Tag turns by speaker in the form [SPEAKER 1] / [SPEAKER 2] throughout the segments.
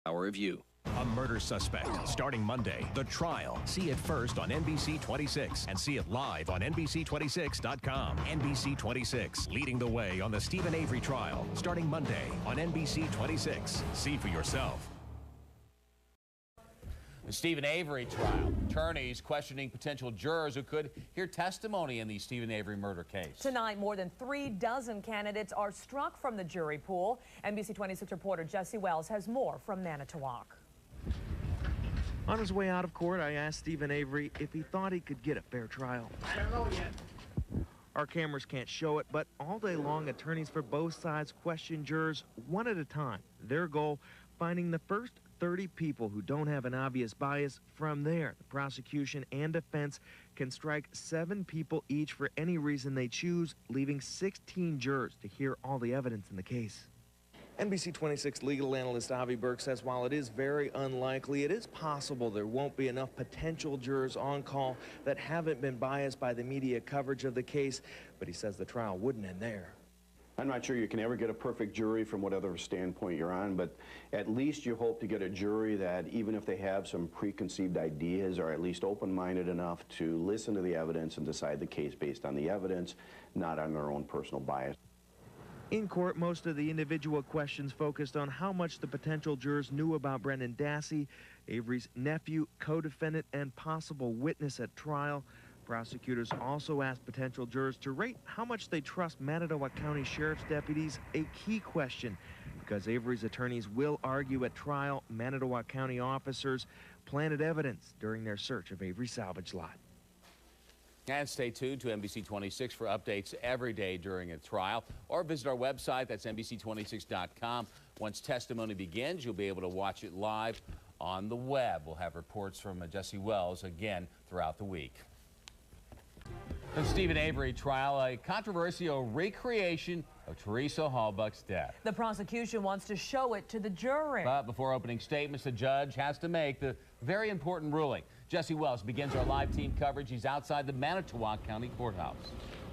[SPEAKER 1] our review.
[SPEAKER 2] A murder suspect, starting Monday. The Trial. See it first on NBC 26 and see it live on NBC26.com. NBC 26, leading the way on the Stephen Avery trial, starting Monday on NBC 26. See for yourself.
[SPEAKER 3] The Stephen Avery trial. Attorneys questioning potential jurors who could hear testimony in the Stephen Avery murder case.
[SPEAKER 4] Tonight, more than 3 dozen candidates are struck from the jury pool. NBC 26 reporter Jesse Wells has more from Manitowoc.
[SPEAKER 5] On his way out of court, I asked Stephen Avery if he thought he could get a fair trial.
[SPEAKER 6] I don't know yet.
[SPEAKER 5] Our cameras can't show it, but all day long, attorneys for both sides question jurors one at a time. Their goal, finding the first 30 people who don't have an obvious bias. From there, the prosecution and defense can strike 7 people each for any reason they choose, leaving 16 jurors to hear all the evidence in the case. NBC 26 legal analyst Avi Burke says while it is very unlikely, it is possible there won't be enough potential jurors on call that haven't been biased by the media coverage of the case, but he says the trial wouldn't end there.
[SPEAKER 7] I'm not sure you can ever get a perfect jury from whatever standpoint you're on, but at least you hope to get a jury that, even if they have some preconceived ideas, are at least open-minded enough to listen to the evidence and decide the case based on the evidence, not on their own personal bias.
[SPEAKER 5] In court, most of the individual questions focused on how much the potential jurors knew about Brendan Dassey, Avery's nephew, co-defendant, and possible witness at trial. Prosecutors also asked potential jurors to rate how much they trust Manitowoc County Sheriff's deputies, a key question. Because Avery's attorneys will argue at trial, Manitowoc County officers planted evidence during their search of Avery's salvage lot.
[SPEAKER 3] And stay tuned to NBC 26 for updates every day during a trial, or visit our website, that's NBC26.com. Once testimony begins, you'll be able to watch it live on the web. We'll have reports from Jesse Wells again throughout the week. The Stephen Avery trial, a controversial recreation of Teresa Halbach's death.
[SPEAKER 4] The prosecution wants to show it to the jury.
[SPEAKER 3] But before opening statements, the judge has to make the very important ruling. Jesse Wells begins our live team coverage. He's outside the Manitowoc County Courthouse.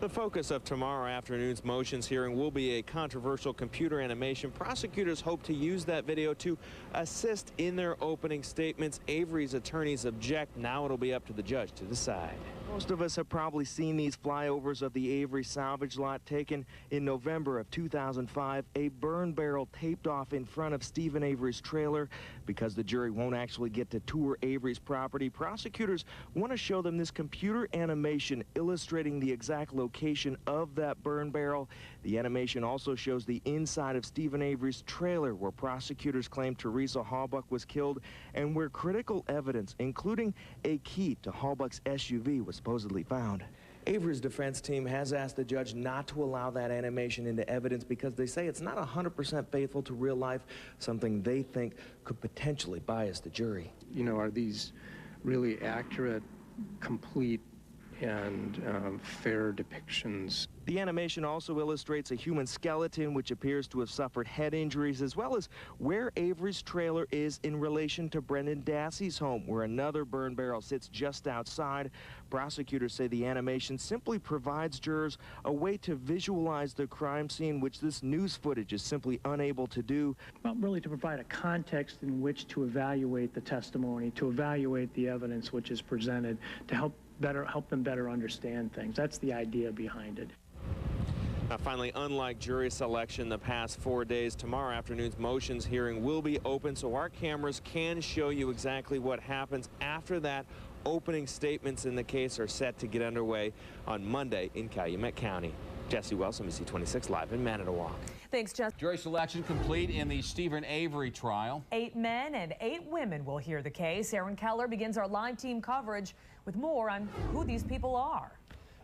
[SPEAKER 5] The focus of tomorrow afternoon's motions hearing will be a controversial computer animation. Prosecutors hope to use that video to assist in their opening statements. Avery's attorneys object. Now it'll be up to the judge to decide. Most of us have probably seen these flyovers of the Avery salvage lot taken in November of 2005. A burn barrel taped off in front of Stephen Avery's trailer. Because the jury won't actually get to tour Avery's property, prosecutors want to show them this computer animation illustrating the exact location of that burn barrel. The animation also shows the inside of Stephen Avery's trailer, where prosecutors claim Teresa Halbach was killed and where critical evidence, including a key to Halbach's SUV, was supposedly found. Avery's defense team has asked the judge not to allow that animation into evidence because they say it's not 100% faithful to real life, something they think could potentially bias the jury.
[SPEAKER 6] You know, are these really accurate, complete, and fair depictions?
[SPEAKER 5] The animation also illustrates a human skeleton which appears to have suffered head injuries, as well as where Avery's trailer is in relation to Brendan Dassey's home, where another burn barrel sits just outside. Prosecutors say the animation simply provides jurors a way to visualize the crime scene, which this news footage is simply unable to do.
[SPEAKER 8] Well, really to provide a context in which to evaluate the testimony, to evaluate the evidence which is presented, to help them better understand things. That's the idea behind it.
[SPEAKER 5] Now, finally, unlike jury selection the past 4 days, tomorrow afternoon's motions hearing will be open, so our cameras can show you exactly what happens after that. Opening statements in the case are set to get underway on Monday in Calumet County. Jesse Wells, NBC 26, live in Manitowoc.
[SPEAKER 4] Thanks, Jesse.
[SPEAKER 3] Jury selection complete in the Stephen Avery trial.
[SPEAKER 4] 8 men and 8 women will hear the case. Aaron Keller begins our live team coverage with more on who these people are.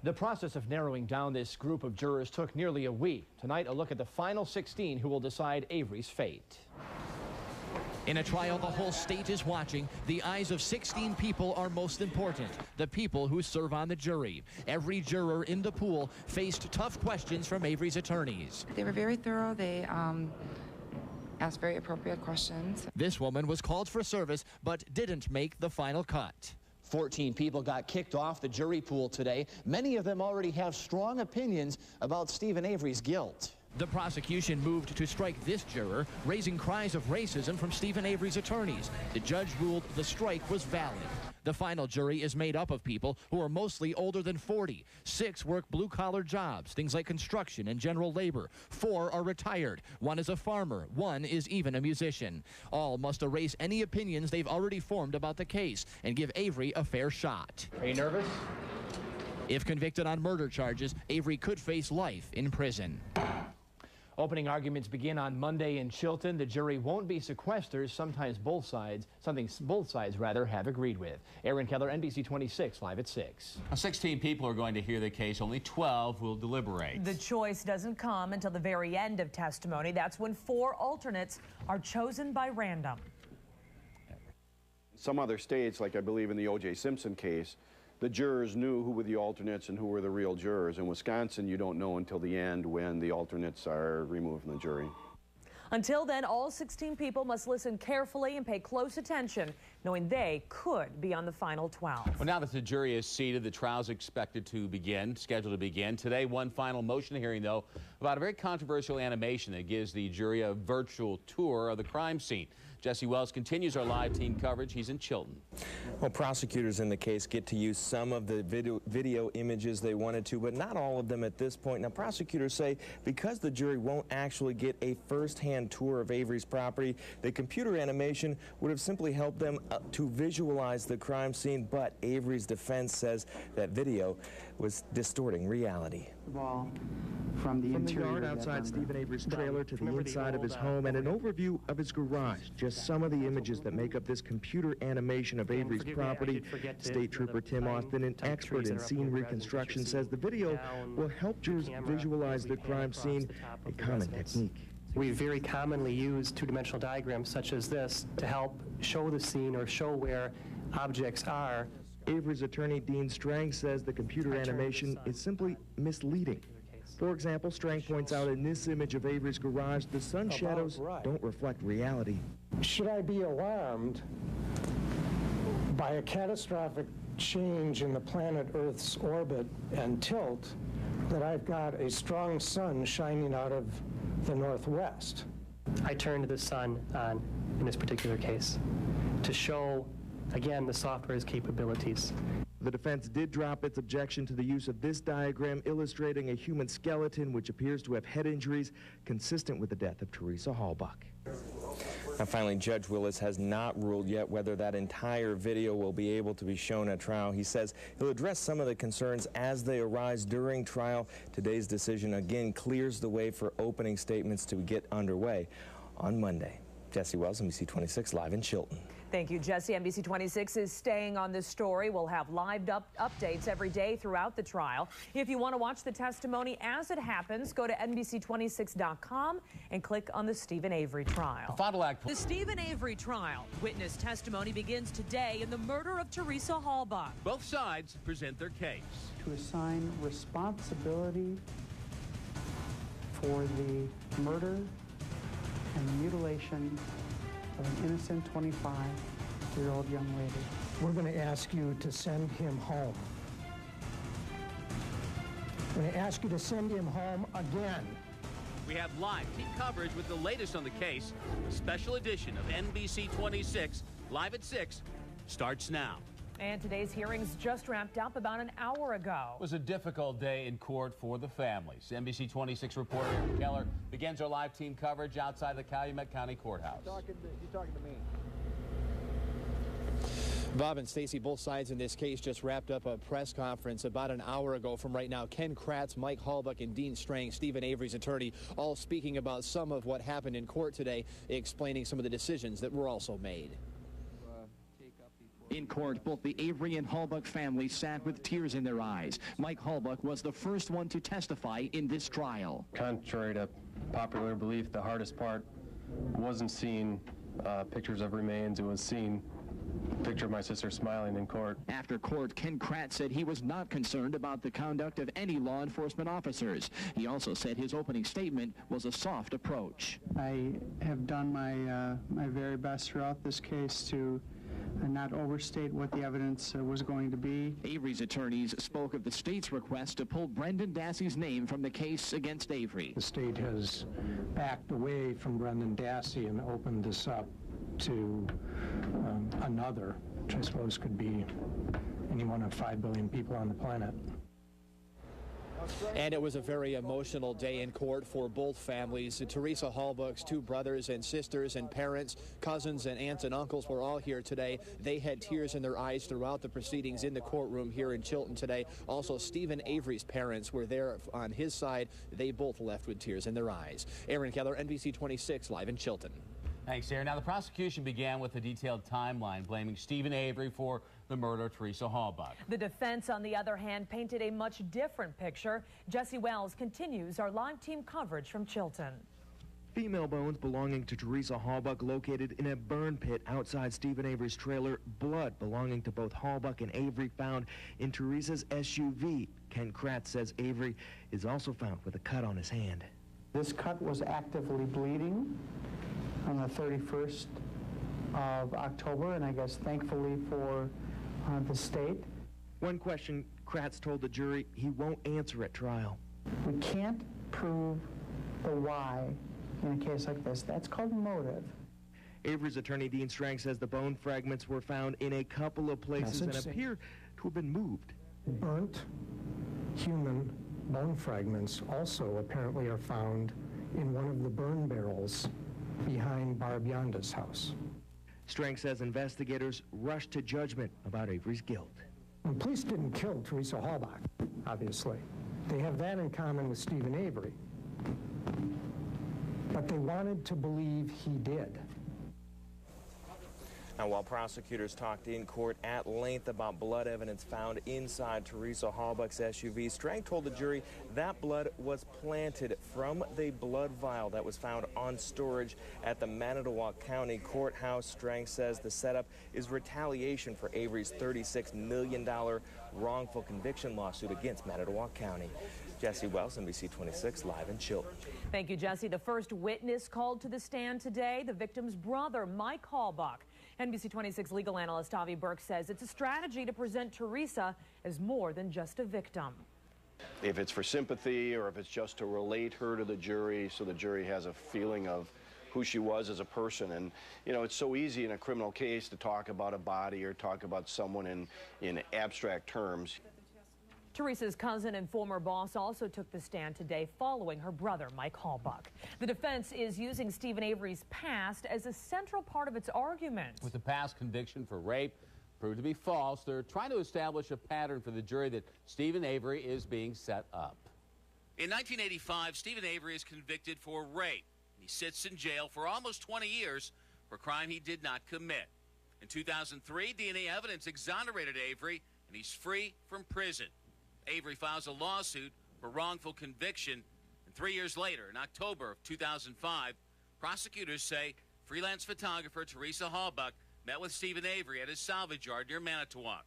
[SPEAKER 9] The process of narrowing down this group of jurors took nearly a week. Tonight, a look at the final 16 who will decide Avery's fate.
[SPEAKER 10] In a trial the whole state is watching, the eyes of 16 people are most important, the people who serve on the jury. Every juror in the pool faced tough questions from Avery's attorneys.
[SPEAKER 11] They were very thorough. They asked very appropriate questions.
[SPEAKER 10] This woman was called for service but didn't make the final cut.
[SPEAKER 12] 14 people got kicked off the jury pool today. Many of them already have strong opinions about Stephen Avery's guilt.
[SPEAKER 10] The prosecution moved to strike this juror, raising cries of racism from Stephen Avery's attorneys. The judge ruled the strike was valid. The final jury is made up of people who are mostly older than 40. 6 work blue-collar jobs, things like construction and general labor. 4 are retired. 1 is a farmer. 1 is even a musician. All must erase any opinions they've already formed about the case and give Avery a fair shot.
[SPEAKER 9] Are you nervous?
[SPEAKER 10] If convicted on murder charges, Avery could face life in prison.
[SPEAKER 9] Opening arguments begin on Monday in Chilton. The jury won't be sequestered, something both sides have agreed with. Aaron Keller, NBC 26, live at 6.
[SPEAKER 3] 16 people are going to hear the case. Only 12 will deliberate.
[SPEAKER 4] The choice doesn't come until the very end of testimony. That's when 4 alternates are chosen by random.
[SPEAKER 7] Some other states, like I believe in the O.J. Simpson case, the jurors knew who were the alternates and who were the real jurors. In Wisconsin, you don't know until the end when the alternates are removed from the jury.
[SPEAKER 4] Until then, all 16 people must listen carefully and pay close attention, knowing they could be on the final 12.
[SPEAKER 3] Well, now that the jury is seated, the trial is scheduled to begin today. One final motion hearing, though, about a very controversial animation that gives the jury a virtual tour of the crime scene. Jesse Wells continues our live team coverage. He's in Chilton.
[SPEAKER 5] Well, prosecutors in the case get to use some of the video images they wanted to, but not all of them at this point. Now, prosecutors say because the jury won't actually get a first-hand tour of Avery's property, the computer animation would have simply helped them to visualize the crime scene, but Avery's defense says that video was distorting reality.
[SPEAKER 1] From the yard outside Stephen Avery's trailer to the inside of his home, and an overview of his garage. Just some of the images that make up this computer animation of Avery's property. State Trooper Tim Austin, an expert in scene reconstruction, says the video will help jurors visualize the crime scene, a common technique.
[SPEAKER 13] We very commonly use two-dimensional diagrams such as this to help show the scene or show where objects are.
[SPEAKER 1] Avery's attorney, Dean Strang, says the computer animation is simply misleading. For example, Strang points out in this image of Avery's garage, the sun shadows don't reflect reality.
[SPEAKER 14] Should I be alarmed by a catastrophic change in the planet Earth's orbit and tilt that I've got a strong sun shining out of the northwest?
[SPEAKER 13] I turned the sun on in this particular case to show, again, the software's capabilities.
[SPEAKER 1] The defense did drop its objection to the use of this diagram illustrating a human skeleton which appears to have head injuries consistent with the death of Teresa Halbach.
[SPEAKER 5] Now, finally, Judge Willis has not ruled yet whether that entire video will be able to be shown at trial. He says he'll address some of the concerns as they arise during trial. Today's decision again clears the way for opening statements to get underway on Monday. Jesse Wells, NBC 26, live in Chilton.
[SPEAKER 4] Thank you, Jesse. NBC 26 is staying on this story. We'll have live updates every day throughout the trial. If you want to watch the testimony as it happens, go to NBC26.com and click on the Stephen Avery trial.
[SPEAKER 3] Final act.
[SPEAKER 4] The Stephen Avery trial. Witness testimony begins today in the murder of Teresa Halbach.
[SPEAKER 3] Both sides present their case.
[SPEAKER 15] To assign responsibility for the murder and the mutilation of an innocent 25-year-old young lady.
[SPEAKER 14] We're going to ask you to send him home. We're going to ask you to send him home again.
[SPEAKER 3] We have live team coverage with the latest on the case. A special edition of NBC 26, live at 6, starts now.
[SPEAKER 4] And today's hearings just wrapped up about an hour ago.
[SPEAKER 3] It was a difficult day in court for the families. NBC 26 reporter Aaron Keller begins our live team coverage outside the Calumet County Courthouse.
[SPEAKER 16] You're talking to me.
[SPEAKER 9] Bob and Stacy, both sides in this case just wrapped up a press conference about an hour ago from right now. Ken Kratz, Mike Halbach, and Dean Strang, Stephen Avery's attorney, all speaking about some of what happened in court today, explaining some of the decisions that were also made.
[SPEAKER 12] In court, both the Avery and Halbach families sat with tears in their eyes. Mike Halbach was the first one to testify in this trial.
[SPEAKER 17] Contrary to popular belief, the hardest part wasn't seeing pictures of remains. It was seeing a picture of my sister smiling in court.
[SPEAKER 12] After court, Ken Kratz said he was not concerned about the conduct of any law enforcement officers. He also said his opening statement was a soft approach.
[SPEAKER 15] I have done my very best throughout this case to and not overstate what the evidence was going to be.
[SPEAKER 12] Avery's attorneys spoke of the state's request to pull Brendan Dassey's name from the case against Avery.
[SPEAKER 14] The state has backed away from Brendan Dassey and opened this up to another, which I suppose could be any one of 5 billion people on the planet.
[SPEAKER 9] And it was a very emotional day in court for both families. Teresa Halbach's 2 brothers and sisters and parents, cousins and aunts and uncles were all here today. They had tears in their eyes throughout the proceedings in the courtroom here in Chilton today. Also, Stephen Avery's parents were there on his side. They both left with tears in their eyes. Aaron Keller, NBC 26, live in Chilton.
[SPEAKER 3] Thanks, Aaron. Now, the prosecution began with a detailed timeline blaming Stephen Avery for the murder of Teresa Halbach.
[SPEAKER 4] The defense, on the other hand, painted a much different picture. Jesse Wells continues our live team coverage from Chilton.
[SPEAKER 1] Female bones belonging to Teresa Halbach located in a burn pit outside Stephen Avery's trailer. Blood belonging to both Halbach and Avery found in Teresa's SUV. Ken Kratz says Avery is also found with a cut on his hand.
[SPEAKER 15] This cut was actively bleeding on the 31st of October, and I guess thankfully for the state.
[SPEAKER 1] One question Kratz told the jury he won't answer at trial.
[SPEAKER 15] We can't prove the why in a case like this. That's called motive.
[SPEAKER 1] Avery's attorney, Dean Strang, says the bone fragments were found in a couple of places and appear to have been moved.
[SPEAKER 14] Burnt human bone fragments also apparently are found in one of the burn barrels behind Barb Yonda's house.
[SPEAKER 1] Strang says investigators rushed to judgment about Avery's guilt.
[SPEAKER 14] The police didn't kill Teresa Halbach, obviously. They have that in common with Stephen Avery. But they wanted to believe he did.
[SPEAKER 5] Now, while prosecutors talked in court at length about blood evidence found inside Teresa Halbach's SUV, Strang told the jury that blood was planted from the blood vial that was found on storage at the Manitowoc County Courthouse. Strang says the setup is retaliation for Avery's $36 million wrongful conviction lawsuit against Manitowoc County. Jesse Wells, NBC 26, live in Chilton.
[SPEAKER 4] Thank you, Jesse. The first witness called to the stand today, the victim's brother, Mike Halbach. NBC 26 legal analyst Avi Burke says it's a strategy to present Teresa as more than just a victim.
[SPEAKER 7] If it's for sympathy or if it's just to relate her to the jury so the jury has a feeling of who she was as a person. And, you know, it's so easy in a criminal case to talk about a body or talk about someone in abstract terms.
[SPEAKER 4] Teresa's cousin and former boss also took the stand today following her brother, Mike Halbach. The defense is using Stephen Avery's past as a central part of its argument.
[SPEAKER 3] With the past conviction for rape proved to be false, they're trying to establish a pattern for the jury that Stephen Avery is being set up. In 1985, Stephen Avery is convicted for rape. He sits in jail for almost 20 years for a crime he did not commit. In 2003, DNA evidence exonerated Avery, and he's free from prison. Avery files a lawsuit for wrongful conviction, and 3 years later, in October of 2005, prosecutors say freelance photographer Teresa Halbach met with Stephen Avery at his salvage yard near Manitowoc.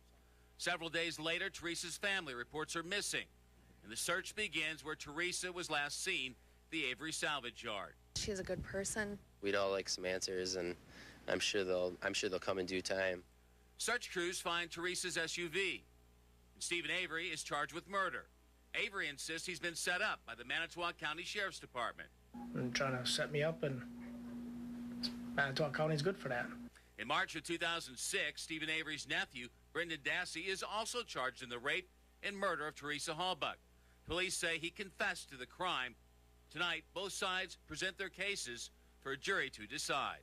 [SPEAKER 3] Several days later, Teresa's family reports her missing, and the search begins where Teresa was last seen, the Avery salvage yard.
[SPEAKER 16] She's a good person. We'd all like some answers, and I'm sure they'll come in due time.
[SPEAKER 3] Search crews find Teresa's SUV. Stephen Avery is charged with murder. Avery insists he's been set up by the Manitowoc County Sheriff's Department.
[SPEAKER 18] They're trying to set me up, and Manitowoc County's good for that.
[SPEAKER 3] In March of 2006, Stephen Avery's nephew, Brendan Dassey, is also charged in the rape and murder of Teresa Halbach. Police say he confessed to the crime. Tonight, both sides present their cases for a jury to decide.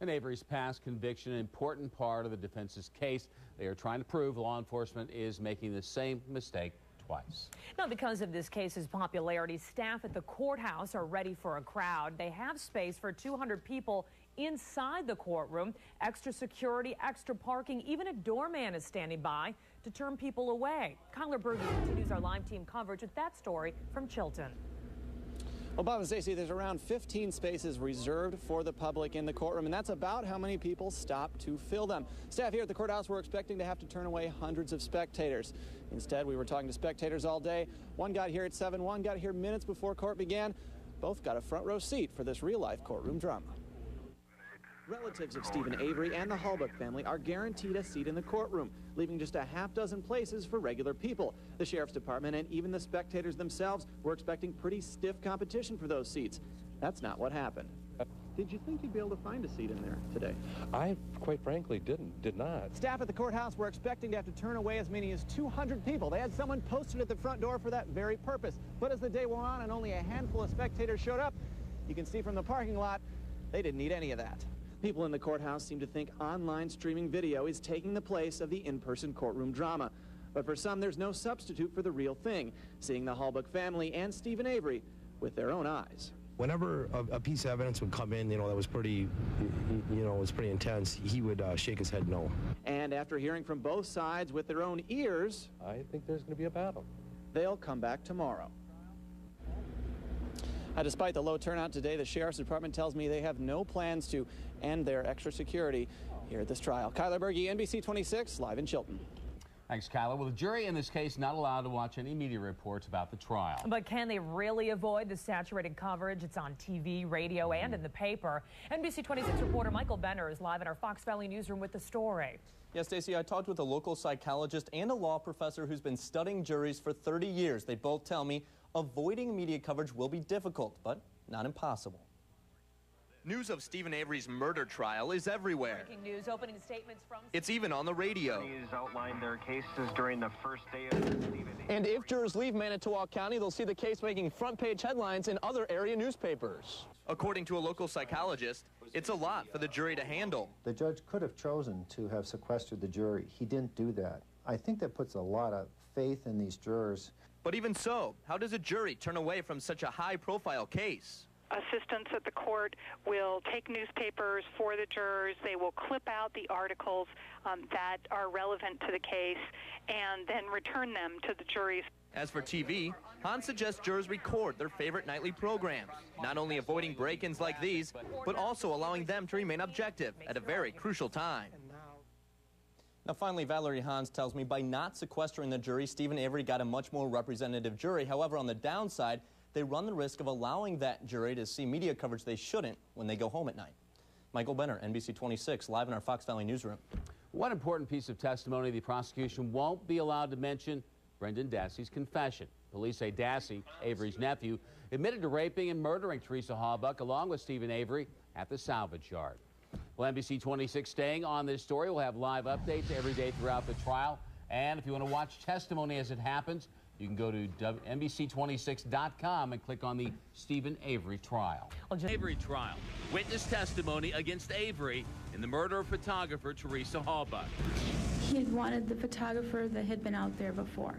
[SPEAKER 3] And Avery's past conviction, an important part of the defense's case. They are trying to prove law enforcement is making the same mistake twice.
[SPEAKER 4] Now, because of this case's popularity, staff at the courthouse are ready for a crowd. They have space for 200 people inside the courtroom. Extra security, extra parking, even a doorman is standing by to turn people away. Kyler Berge continues our live team coverage with that story from Chilton.
[SPEAKER 19] Well, Bob and Stacey, there's around 15 spaces reserved for the public in the courtroom, and that's about how many people stop to fill them. Staff here at the courthouse were expecting to have to turn away hundreds of spectators. Instead, we were talking to spectators all day. One got here at 7, one got here minutes before court began. Both got a front row seat for this real-life courtroom drama. Relatives of Stephen Avery and the Halbach family are guaranteed a seat in the courtroom, leaving just a half-dozen places for regular people. The Sheriff's Department and even the spectators themselves were expecting pretty stiff competition for those seats. That's not what happened. Did you think you'd be able to find a seat in there today?
[SPEAKER 20] I, quite frankly, did not.
[SPEAKER 19] Staff at the courthouse were expecting to have to turn away as many as 200 people. They had someone posted at the front door for that very purpose. But as the day wore on and only a handful of spectators showed up, you can see from the parking lot, they didn't need any of that. People in the courthouse seem to think online streaming video is taking the place of the in-person courtroom drama. But for some, there's no substitute for the real thing, seeing the Halbach family and Stephen Avery with their own eyes.
[SPEAKER 21] Whenever a piece of evidence would come in, that was pretty, was pretty intense, he would shake his head no.
[SPEAKER 19] And after hearing from both sides with their own ears,
[SPEAKER 20] I think there's going to be a battle.
[SPEAKER 19] They'll come back tomorrow. Despite the low turnout today, the Sheriff's Department tells me they have no plans to end their extra security here at this trial. Kyler Berge, NBC 26, live in Chilton.
[SPEAKER 3] Thanks, Kyler. Well, the jury in this case not allowed to watch any media reports about the trial.
[SPEAKER 4] But can they really avoid the saturated coverage? It's on TV, radio, and in the paper. NBC 26 reporter Michael Benner is live in our Fox Valley newsroom with the story.
[SPEAKER 22] Yes, Stacey, I talked with a local psychologist and a law professor who's been studying juries for 30 years. They both tell me avoiding media coverage will be difficult, but not impossible.
[SPEAKER 23] News of Stephen Avery's murder trial is everywhere.
[SPEAKER 4] Breaking news, opening statements from...
[SPEAKER 23] It's even on the radio.
[SPEAKER 24] Attorneys outlined their cases during the first day of the Stephen Avery.
[SPEAKER 22] And if jurors leave Manitowoc County, they'll see the case making front-page headlines in other area newspapers.
[SPEAKER 23] According to a local psychologist, it's a lot for the jury to handle.
[SPEAKER 25] The judge could have chosen to have sequestered the jury. He didn't do that. I think that puts a lot of faith in these jurors.
[SPEAKER 23] But even so, how does a jury turn away from such a high-profile case?
[SPEAKER 26] Assistants at the court will take newspapers for the jurors. They will clip out the articles that are relevant to the case and then return them to the juries.
[SPEAKER 23] As for TV, Hans suggests jurors record their favorite nightly programs, not only avoiding break-ins like these, but also allowing them to remain objective at a very crucial time.
[SPEAKER 22] Now, finally, Valerie Hans tells me by not sequestering the jury, Stephen Avery got a much more representative jury. However, on the downside, they run the risk of allowing that jury to see media coverage they shouldn't when they go home at night. Michael Benner, NBC 26, live in our Fox Valley newsroom.
[SPEAKER 3] One important piece of testimony the prosecution won't be allowed to mention: Brendan Dassey's confession. Police say Dassey, Avery's nephew, admitted to raping and murdering Teresa Halbach along with Stephen Avery at the salvage yard. Well, NBC 26 staying on this story. We'll have live updates every day throughout the trial. And if you want to watch testimony as it happens, you can go to NBC26.com and click on the Stephen Avery trial. Avery trial. Witness testimony against Avery in the murder of photographer Teresa Halbach.
[SPEAKER 27] He had wanted the photographer that had been out there before.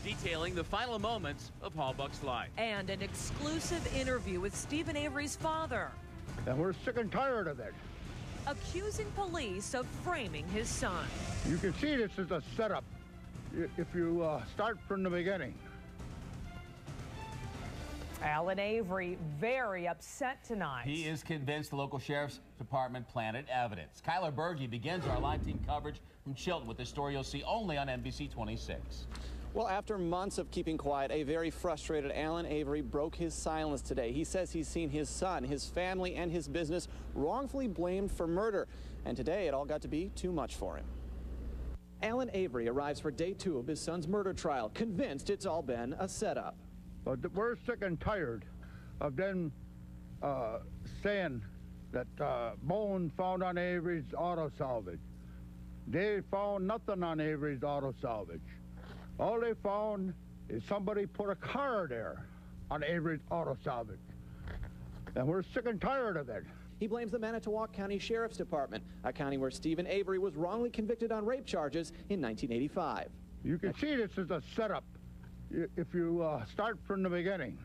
[SPEAKER 3] Detailing the final moments of Halbach's life.
[SPEAKER 4] And an exclusive interview with Stephen Avery's father.
[SPEAKER 28] And we're sick and tired of it.
[SPEAKER 4] Accusing police of framing his son.
[SPEAKER 28] You can see this is a setup. If you start from the beginning.
[SPEAKER 4] Alan Avery very upset tonight.
[SPEAKER 3] He is convinced the local sheriff's department planted evidence. Kyler Berge begins our live team coverage from Chilton with a story you'll see only on NBC 26.
[SPEAKER 19] Well, after months of keeping quiet, a very frustrated Alan Avery broke his silence today. He says he's seen his son, his family, and his business wrongfully blamed for murder. And today it all got to be too much for him. Alan Avery arrives for day 2 of his son's murder trial, convinced it's all been a setup.
[SPEAKER 28] But we're sick and tired of them saying that bones found on Avery's auto salvage. They found nothing on Avery's auto salvage. All they found is somebody put a car there on Avery's auto salvage. And we're sick and tired of it.
[SPEAKER 19] He blames the Manitowoc County Sheriff's Department, a county where Stephen Avery was wrongly convicted on rape charges in 1985.
[SPEAKER 28] You can see this is a setup if you start from the beginning.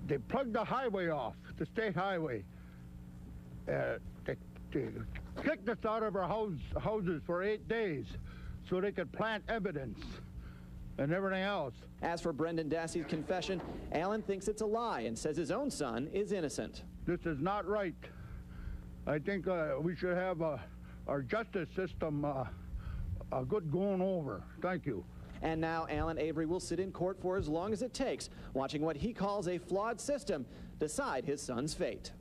[SPEAKER 28] They plugged the highway off, the state highway. They kicked us out of our houses for 8 days so they could plant evidence and everything else.
[SPEAKER 19] As for Brendan Dassey's confession, Alan thinks it's a lie and says his own son is innocent.
[SPEAKER 28] This is not right. I think we should have our justice system a good going over. Thank you.
[SPEAKER 19] And now Alan Avery will sit in court for as long as it takes, watching what he calls a flawed system decide his son's fate.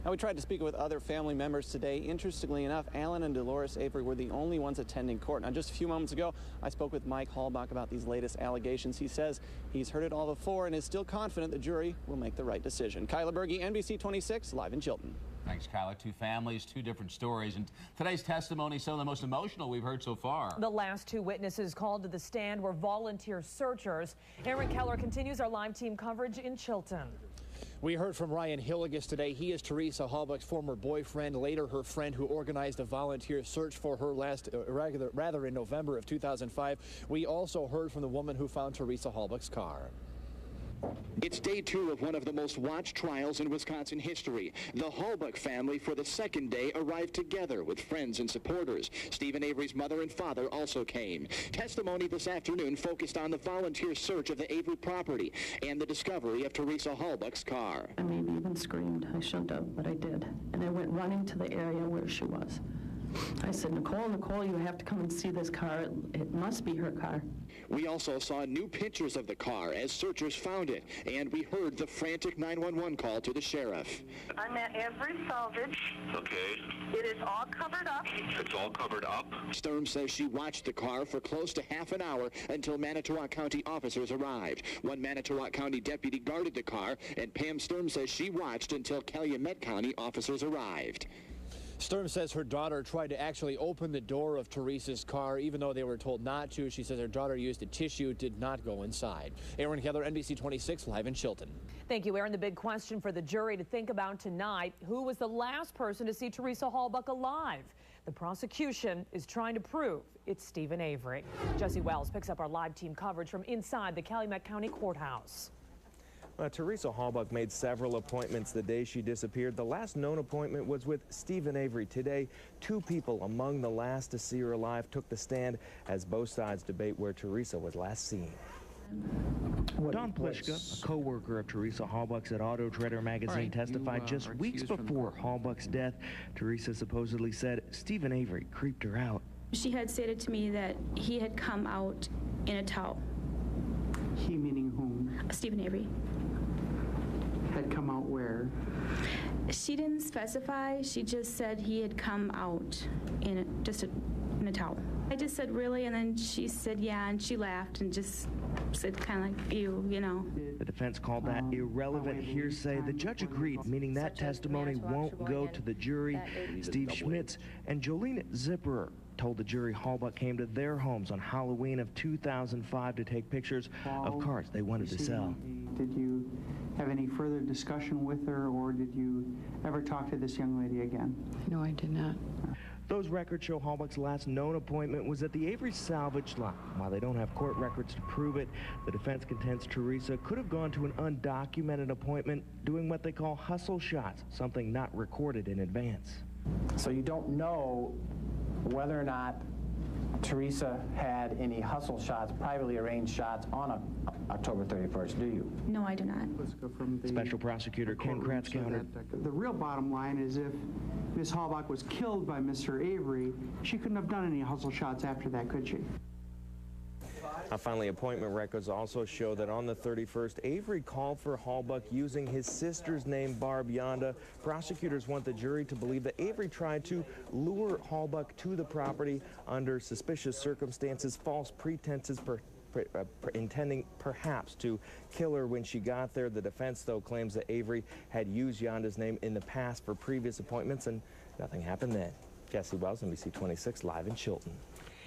[SPEAKER 19] Now, we tried to speak with other family members today. Interestingly enough, Alan and Dolores Avery were the only ones attending court. Now, just a few moments ago, I spoke with Mike Halbach about these latest allegations. He says he's heard it all before and is still confident the jury will make the right decision. Kyla Berge, NBC 26, live in Chilton.
[SPEAKER 3] Thanks, Kyla. Two families, two different stories. And today's testimony is some of the most emotional we've heard so far.
[SPEAKER 4] The last two witnesses called to the stand were volunteer searchers. Aaron Keller continues our live team coverage in Chilton.
[SPEAKER 9] We heard from Ryan Hilligus today. He is Teresa Halbach's former boyfriend, later her friend who organized a volunteer search for her rather in November of 2005. We also heard from the woman who found Teresa Halbach's car.
[SPEAKER 2] It's day 2 of one of the most watched trials in Wisconsin history. The Halbach family for the second day arrived together with friends and supporters. Stephen Avery's mother and father also came. Testimony this afternoon focused on the volunteer search of the Avery property and the discovery of Teresa Halbach's car.
[SPEAKER 6] I maybe even screamed. I shouldn't have, but I did. And I went running to the area where she was. I said, Nicole, you have to come and see this car. It must be her car.
[SPEAKER 2] We also saw new pictures of the car as searchers found it, and we heard the frantic 911 call to the sheriff.
[SPEAKER 8] I'm at Avery Salvage.
[SPEAKER 2] Okay.
[SPEAKER 8] It is all covered up.
[SPEAKER 2] It's all covered up? Sturm says she watched the car for close to half an hour until Manitowoc County officers arrived. One Manitowoc County deputy guarded the car, and Pam Sturm says she watched until Calumet County officers arrived.
[SPEAKER 9] Sturm says her daughter tried to actually open the door of Teresa's car, even though they were told not to. She says her daughter used a tissue, did not go inside. Aaron Keller, NBC 26, live in Chilton.
[SPEAKER 4] Thank you, Aaron. The big question for the jury to think about tonight, who was the last person to see Teresa Halbach alive? The prosecution is trying to prove it's Stephen Avery. Jesse Wells picks up our live team coverage from inside the Calumet County Courthouse.
[SPEAKER 1] Teresa Halbach made several appointments the day she disappeared. The last known appointment was with Stephen Avery. Today, 2 people among the last to see her alive took the stand as both sides debate where Teresa was last seen. Don Pliszka, a co-worker of Teresa Halbach's at Auto Trader magazine, testified just weeks before Halbach's death. Teresa supposedly said Stephen Avery creeped her out.
[SPEAKER 27] She had stated to me that he had come out in a towel.
[SPEAKER 15] He meaning whom?
[SPEAKER 27] Stephen Avery.
[SPEAKER 15] Had come out where?
[SPEAKER 27] She didn't specify. She just said he had come out in a towel. I just said, really? And then she said, yeah, and she laughed and just said kind of like, you know.
[SPEAKER 1] The defense called that irrelevant hearsay. The judge agreed, meaning that testimony won't go to the jury. Steve Schmitz and Jolene Zipperer told the jury Halbach came to their homes on Halloween of 2005 to take pictures of cars they wanted to sell.
[SPEAKER 15] Did you have any further discussion with her, or did you ever talk to this young lady again?
[SPEAKER 6] No, I did not.
[SPEAKER 1] Those records show Halbach's last known appointment was at the Avery salvage lot. While they don't have court records to prove it, the defense contends Teresa could have gone to an undocumented appointment doing what they call hustle shots, something not recorded in advance.
[SPEAKER 10] So you don't know whether or not Teresa had any hustle shots, privately arranged shots on October 31st, do you?
[SPEAKER 27] No, I do not.
[SPEAKER 15] Let's go from the
[SPEAKER 1] Special Prosecutor Ken Kratz countered.
[SPEAKER 15] The real bottom line is if Ms. Halbach was killed by Mr. Avery, she couldn't have done any hustle shots after that, could she?
[SPEAKER 1] Finally, appointment records also show that on the 31st, Avery called for Halbach using his sister's name, Barb Yonda. Prosecutors want the jury to believe that Avery tried to lure Halbach to the property under suspicious circumstances, false pretenses, intending perhaps to kill her when she got there. The defense, though, claims that Avery had used Yonda's name in the past for previous appointments, and nothing happened then. Jesse Wells, NBC 26, live in Chilton.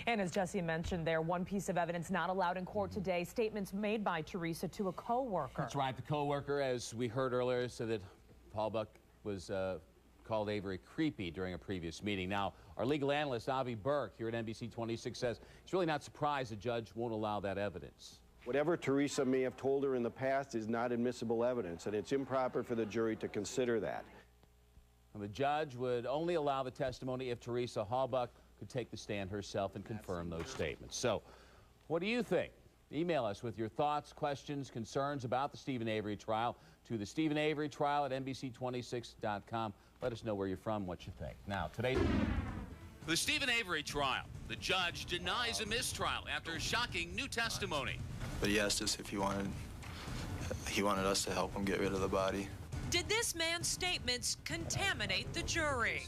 [SPEAKER 4] And as Jesse mentioned there, one piece of evidence not allowed in court today, statements made by Teresa to a co-worker.
[SPEAKER 3] That's right. The co-worker, as we heard earlier, said that Halbach was called Avery creepy during a previous meeting. Now, our legal analyst, Avi Burke, here at NBC 26, says he's really not surprised the judge won't allow that evidence.
[SPEAKER 7] Whatever Teresa may have told her in the past is not admissible evidence, and it's improper for the jury to consider that.
[SPEAKER 3] And the judge would only allow the testimony if Teresa Halbach could take the stand herself and confirm those statements. So, what do you think? Email us with your thoughts, questions, concerns about the Stephen Avery trial to the Stephen Avery trial at NBC26.com. Let us know where you're from, what you think. Now, today, the Stephen Avery trial. The judge denies a mistrial after shocking new testimony.
[SPEAKER 11] But he asked us if he wanted
[SPEAKER 5] he wanted us to help him get rid of the body.
[SPEAKER 11] Did this man's statements contaminate the jury?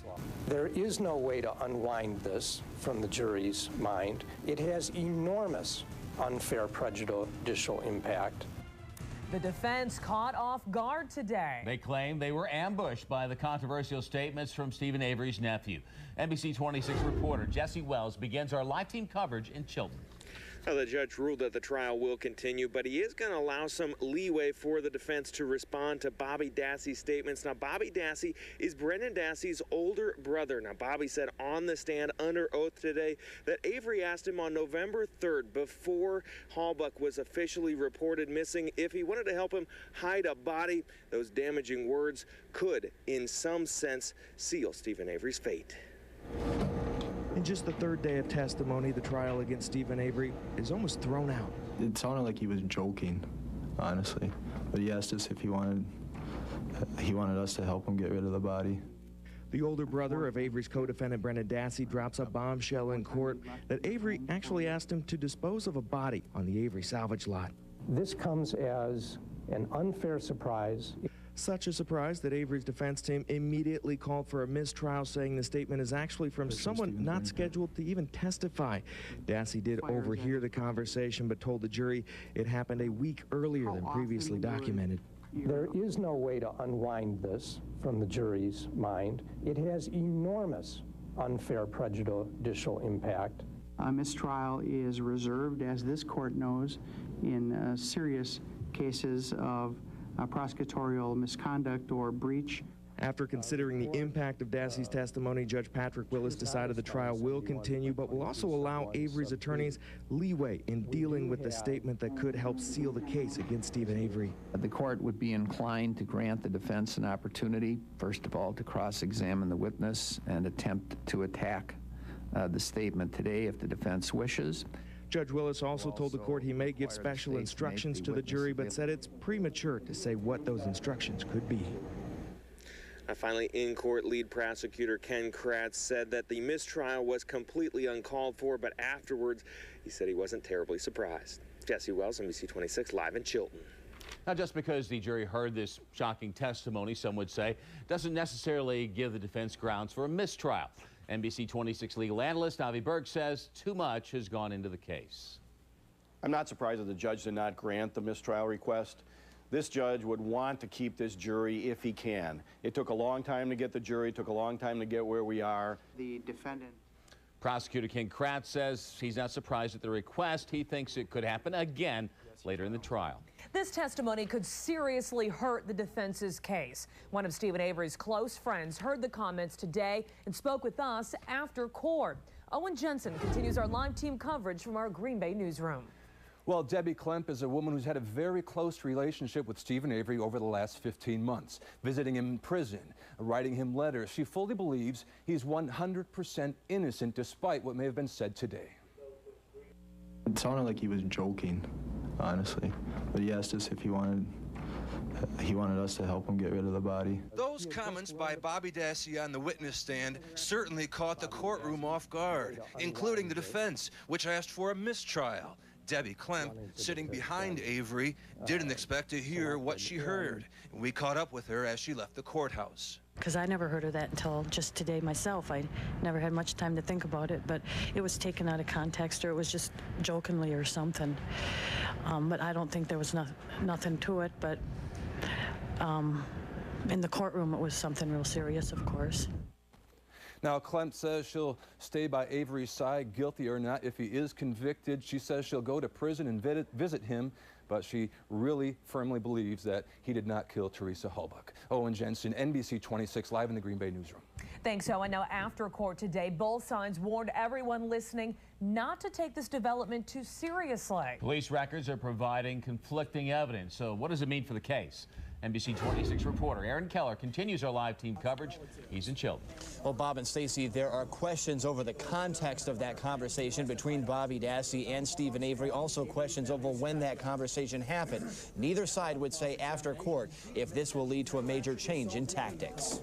[SPEAKER 12] There is no way to unwind this from the jury's mind. It has enormous unfair prejudicial impact.
[SPEAKER 4] The defense caught off guard today.
[SPEAKER 3] They claim they were ambushed by the controversial statements from Steven Avery's nephew. NBC 26 reporter Jesse Wells begins our live team coverage in Chilton.
[SPEAKER 1] Now, the judge ruled that the trial will continue, but he is going to allow some leeway for the defense to respond to Bobby Dassey's statements. Now, Bobby Dassey is Brendan Dassey's older brother. Now, Bobby said on the stand under oath today that Avery asked him on November 3rd, before Halbach was officially reported missing, if he wanted to help him hide a body. Those damaging words could, in some sense, seal Steven Avery's fate. In just the third day of testimony, the trial against Steven Avery is almost thrown out.
[SPEAKER 5] It sounded like he was joking, honestly. But he asked us if he wanted us to help him get rid of the body.
[SPEAKER 1] The older brother of Avery's co-defendant Brendan Dassey drops a bombshell in court that Avery actually asked him to dispose of a body on the Avery salvage lot.
[SPEAKER 12] This comes as an unfair surprise.
[SPEAKER 1] Such a surprise that Avery's defense team immediately called for a mistrial, saying the statement is actually from someone not scheduled to even testify. Dassey did overhear the conversation, but told the jury it happened a week earlier than previously documented.
[SPEAKER 12] There is no way to unwind this from the jury's mind. It has enormous unfair prejudicial impact.
[SPEAKER 15] A mistrial is reserved, as this court knows, in serious cases of prosecutorial misconduct or breach.
[SPEAKER 1] After considering the impact of Dassey's testimony, Judge Patrick Willis decided the trial will continue, but will also allow Avery's attorneys leeway in dealing with the statement that could help seal the case against Steven Avery.
[SPEAKER 13] The court would be inclined to grant the defense an opportunity, first of all, to cross-examine the witness and attempt to attack the statement today if the defense wishes.
[SPEAKER 1] Judge Willis also told the court he may give special instructions to the jury, but said it's premature to say what those instructions could be. Finally, in court, lead prosecutor Ken Kratz said that the mistrial was completely uncalled for, but afterwards he said he wasn't terribly surprised. Jesse Wells, NBC 26, live in Chilton.
[SPEAKER 3] Now, just because the jury heard this shocking testimony, some would say, doesn't necessarily give the defense grounds for a mistrial. NBC 26 legal analyst Avi Berg says too much has gone into the case.
[SPEAKER 7] I'm not surprised that the judge did not grant the mistrial request. This judge would want to keep this jury if he can. It took a long time to get the jury, it took a long time to get where we are.
[SPEAKER 15] The defendant.
[SPEAKER 3] Prosecutor Ken Kratz says he's not surprised at the request. He thinks it could happen again later in the trial.
[SPEAKER 4] This testimony could seriously hurt the defense's case. One of Steven Avery's close friends heard the comments today and spoke with us after court. Owen Jensen continues our live team coverage from our Green Bay newsroom.
[SPEAKER 14] Well, Debbie Klemp is a woman who's had a very close relationship with Steven Avery over the last 15 months, visiting him in prison, writing him letters. She fully believes he's 100% innocent despite what may have been said today.
[SPEAKER 5] It sounded like he was joking, honestly, but he asked us if he wanted us to help him get rid of the body.
[SPEAKER 16] Those comments by Bobby Dassey on the witness stand certainly caught the courtroom off guard, including the defense, which asked for a mistrial. Debbie Klemp, sitting behind Avery, didn't expect to hear what she heard. We caught up with her as she left the courthouse.
[SPEAKER 6] Because I never heard of that until just today myself. I never had much time to think about it, but it was taken out of context, or it was just jokingly or something. But I don't think there was nothing to it, but in the courtroom it was something real serious, of course.
[SPEAKER 14] Now, Klemp says she'll stay by Avery's side, guilty or not, if he is convicted. She says she'll go to prison and visit him, but she really firmly believes that he did not kill Teresa Halbach. Owen Jensen, NBC 26, live in the Green Bay newsroom.
[SPEAKER 4] Thanks, Owen. Now, after court today, both sides warned everyone listening not to take this development too seriously.
[SPEAKER 3] Police records are providing conflicting evidence. So what does it mean for the case? NBC 26 reporter Aaron Keller continues our live team coverage. He's in Chilton.
[SPEAKER 9] Well, Bob and Stacy, there are questions over the context of that conversation between Bobby Dassey and Steven Avery. Also questions over when that conversation happened. Neither side would say after court if this will lead to a major change in tactics.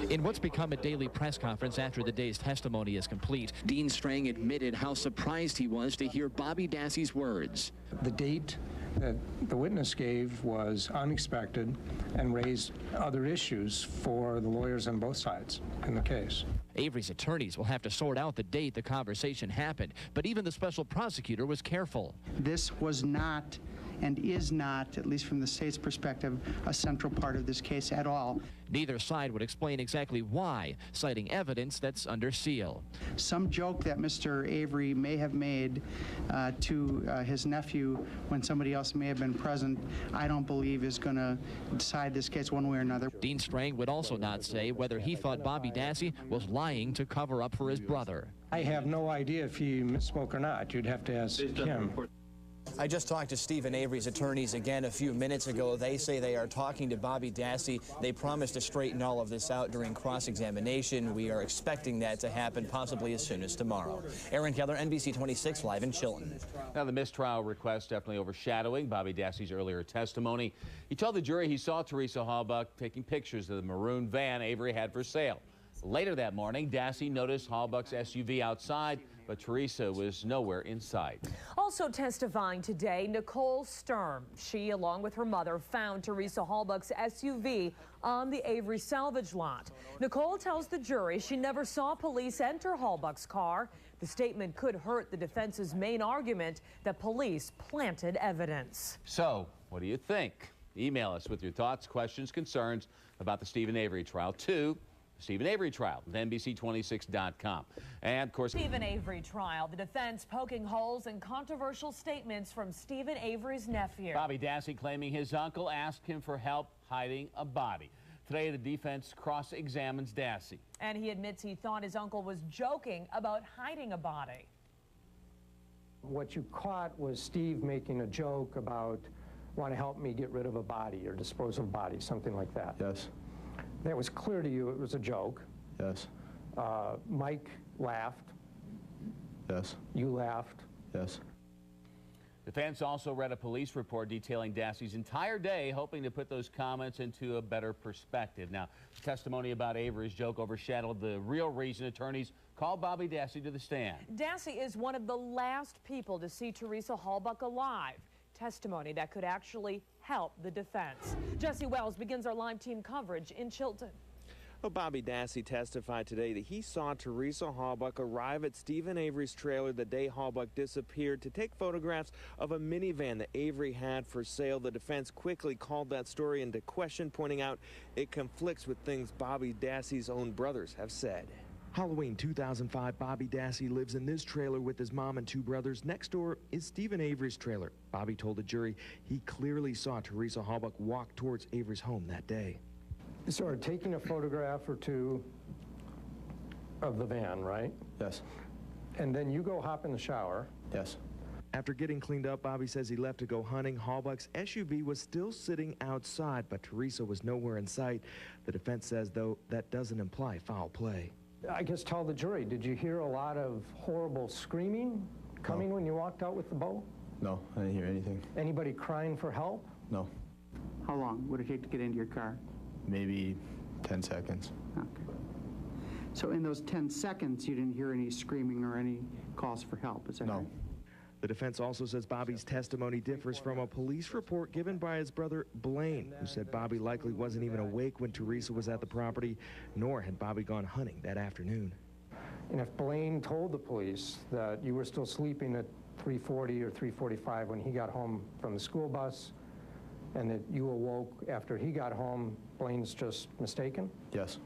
[SPEAKER 17] In what's become a daily press conference after the day's testimony is complete, Dean Strang admitted how surprised he was to hear Bobby Dassey's words.
[SPEAKER 18] The date
[SPEAKER 12] that the witness gave was unexpected and raised other issues for the lawyers on both sides in the case.
[SPEAKER 17] Avery's attorneys will have to sort out the date the conversation happened, but even the special prosecutor was careful.
[SPEAKER 15] This was not and is not, at least from the state's perspective, a central part of this case at all.
[SPEAKER 17] Neither side would explain exactly why, citing evidence that's under seal.
[SPEAKER 15] Some joke that Mr. Avery may have made to his nephew when somebody else may have been present, I don't believe is going to decide this case one way or another.
[SPEAKER 17] Dean Strang would also not say whether he thought Bobby Dassey was lying to cover up for his brother.
[SPEAKER 12] I have no idea if he misspoke or not. You'd have to ask him.
[SPEAKER 9] I just talked to Stephen Avery's attorneys again a few minutes ago. They say they are talking to Bobby Dassey. They promised to straighten all of this out during cross-examination. We are expecting that to happen possibly as soon as tomorrow. Aaron Keller, NBC 26, live in Chilton.
[SPEAKER 3] Now, the mistrial request definitely overshadowing Bobby Dassey's earlier testimony. He told the jury he saw Teresa Halbach taking pictures of the maroon van Avery had for sale. Later that morning, Dassey noticed Halbach's SUV outside, but Teresa was nowhere in sight.
[SPEAKER 4] Also testifying today, Nicole Sturm. She, along with her mother, found Teresa Halbach's SUV on the Avery salvage lot. Nicole tells the jury she never saw police enter Halbach's car. The statement could hurt the defense's main argument that police planted evidence.
[SPEAKER 3] So, what do you think? Email us with your thoughts, questions, concerns about the Stephen Avery trial to Stephen Avery trial at NBC26.com. And, of course,
[SPEAKER 4] Stephen Avery trial, the defense poking holes in controversial statements from Stephen Avery's nephew.
[SPEAKER 3] Bobby Dassey claiming his uncle asked him for help hiding a body. Today, the defense cross-examines Dassey.
[SPEAKER 4] And he admits he thought his uncle was joking about hiding a body.
[SPEAKER 12] What you caught was Steve making a joke about, want to help me get rid of a body or dispose of a body, something like that.
[SPEAKER 5] Yes.
[SPEAKER 12] That was clear to you it was a joke.
[SPEAKER 5] Yes.
[SPEAKER 12] Mike laughed.
[SPEAKER 5] Yes.
[SPEAKER 12] You laughed.
[SPEAKER 5] Yes.
[SPEAKER 3] Defense also read a police report detailing Dassey's entire day, hoping to put those comments into a better perspective. Now, testimony about Avery's joke overshadowed the real reason attorneys called Bobby Dassey to the stand.
[SPEAKER 4] Dassey is one of the last people to see Teresa Halbach alive. Testimony that could actually help the defense. Jesse Wells begins our live team coverage in Chilton.
[SPEAKER 18] Well, Bobby Dassey testified today that he saw Teresa Halbach arrive at Stephen Avery's trailer the day Halbach disappeared to take photographs of a minivan that Avery had for sale. The defense quickly called that story into question, pointing out it conflicts with things Bobby Dassey's own brothers have said.
[SPEAKER 1] Halloween 2005, Bobby Dassey lives in this trailer with his mom and two brothers. Next door is Stephen Avery's trailer. Bobby told the jury he clearly saw Teresa Halbach walk towards Avery's home that day.
[SPEAKER 12] So taking a photograph or two of the van, right?
[SPEAKER 5] Yes.
[SPEAKER 12] And then you go hop in the shower.
[SPEAKER 5] Yes.
[SPEAKER 1] After getting cleaned up, Bobby says he left to go hunting. Halbach's SUV was still sitting outside, but Teresa was nowhere in sight. The defense says, though, that doesn't imply foul play.
[SPEAKER 12] I guess tell the jury, did you hear a lot of horrible screaming coming when you walked out with the bow?
[SPEAKER 5] No, I didn't hear anything.
[SPEAKER 12] Anybody crying for help?
[SPEAKER 5] No.
[SPEAKER 15] How long would it take to get into your car?
[SPEAKER 5] Maybe 10 seconds.
[SPEAKER 15] Okay. So in those 10 seconds, you didn't hear any screaming or any calls for help, is that right?
[SPEAKER 1] The defense also says Bobby's testimony differs from a police report given by his brother Blaine, who said Bobby likely wasn't even awake when Teresa was at the property, nor had Bobby gone hunting that afternoon.
[SPEAKER 12] And if Blaine told the police that you were still sleeping at 3:40 or 3:45 when he got home from the school bus, and that you awoke after he got home, Blaine's just mistaken?
[SPEAKER 5] Yes.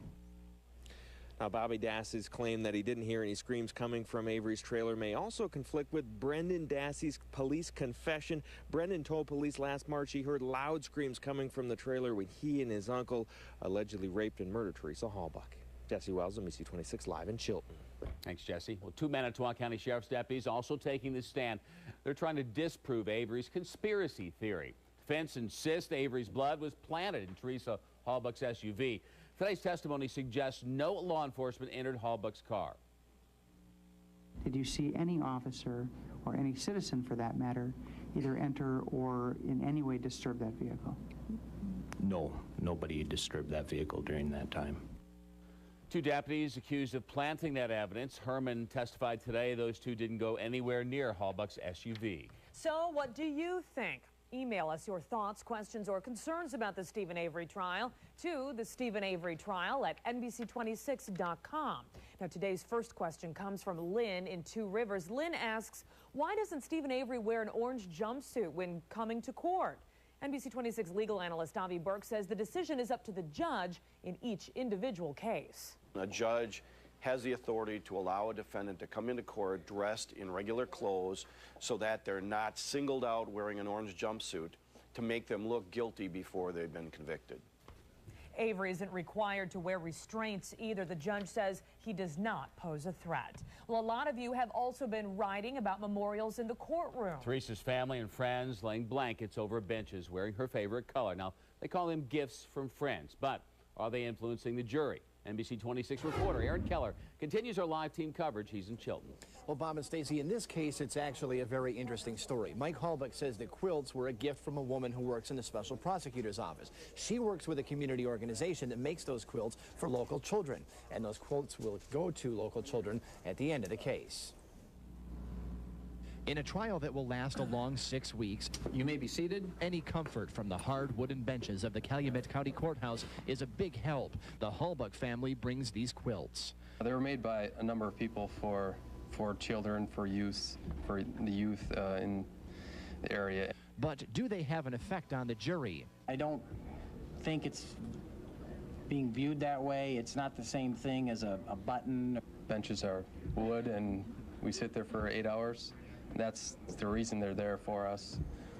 [SPEAKER 18] Now, Bobby Dassey's claim that he didn't hear any screams coming from Avery's trailer may also conflict with Brendan Dassey's police confession. Brendan told police last March he heard loud screams coming from the trailer when he and his uncle allegedly raped and murdered Teresa Halbach. Jesse Wells, NBC 26, live in Chilton.
[SPEAKER 3] Thanks, Jesse. Well, two Manitowoc County Sheriff's deputies also taking the stand. They're trying to disprove Avery's conspiracy theory. Defense insists Avery's blood was planted in Teresa Halbach's SUV. Today's testimony suggests no law enforcement entered Halbach's car.
[SPEAKER 15] Did you see any officer or any citizen, for that matter, either enter or in any way disturb that vehicle?
[SPEAKER 20] No, nobody disturbed that vehicle during that time.
[SPEAKER 3] Two deputies accused of planting that evidence. Herman testified today those two didn't go anywhere near Halbach's SUV.
[SPEAKER 4] So what do you think? Email us your thoughts, questions, or concerns about the Steven Avery trial to the Steven Avery trial at NBC26.com. Now, today's first question comes from Lynn in Two Rivers. Lynn asks, why doesn't Steven Avery wear an orange jumpsuit when coming to court? NBC 26 legal analyst Avi Burke says the decision is up to the judge in each individual case.
[SPEAKER 7] A judge has the authority to allow a defendant to come into court dressed in regular clothes so that they're not singled out wearing an orange jumpsuit to make them look guilty before they've been convicted.
[SPEAKER 4] Avery isn't required to wear restraints either. The judge says he does not pose a threat. Well, a lot of you have also been writing about memorials in the courtroom.
[SPEAKER 3] Teresa's family and friends laying blankets over benches wearing her favorite color. Now, they call them gifts from friends, but are they influencing the jury? NBC 26 reporter Aaron Keller continues our live team coverage. He's in Chilton.
[SPEAKER 9] Well, Bob and Stacy, in this case, it's actually a very interesting story. Mike Halbach says the quilts were a gift from a woman who works in the special prosecutor's office. She works with a community organization that makes those quilts for local children, and those quilts will go to local children at the end of the case.
[SPEAKER 17] In a trial that will last a long 6 weeks, you may be seated. Any comfort from the hard wooden benches of the Calumet County Courthouse is a big help. The Halbach family brings these quilts.
[SPEAKER 19] They were made by a number of people for children, for youth, in the area.
[SPEAKER 17] But do they have an effect on the jury?
[SPEAKER 10] I don't think it's being viewed that way. It's not the same thing as a button.
[SPEAKER 19] Benches are wood, and we sit there for 8 hours. That's the reason they're there for us.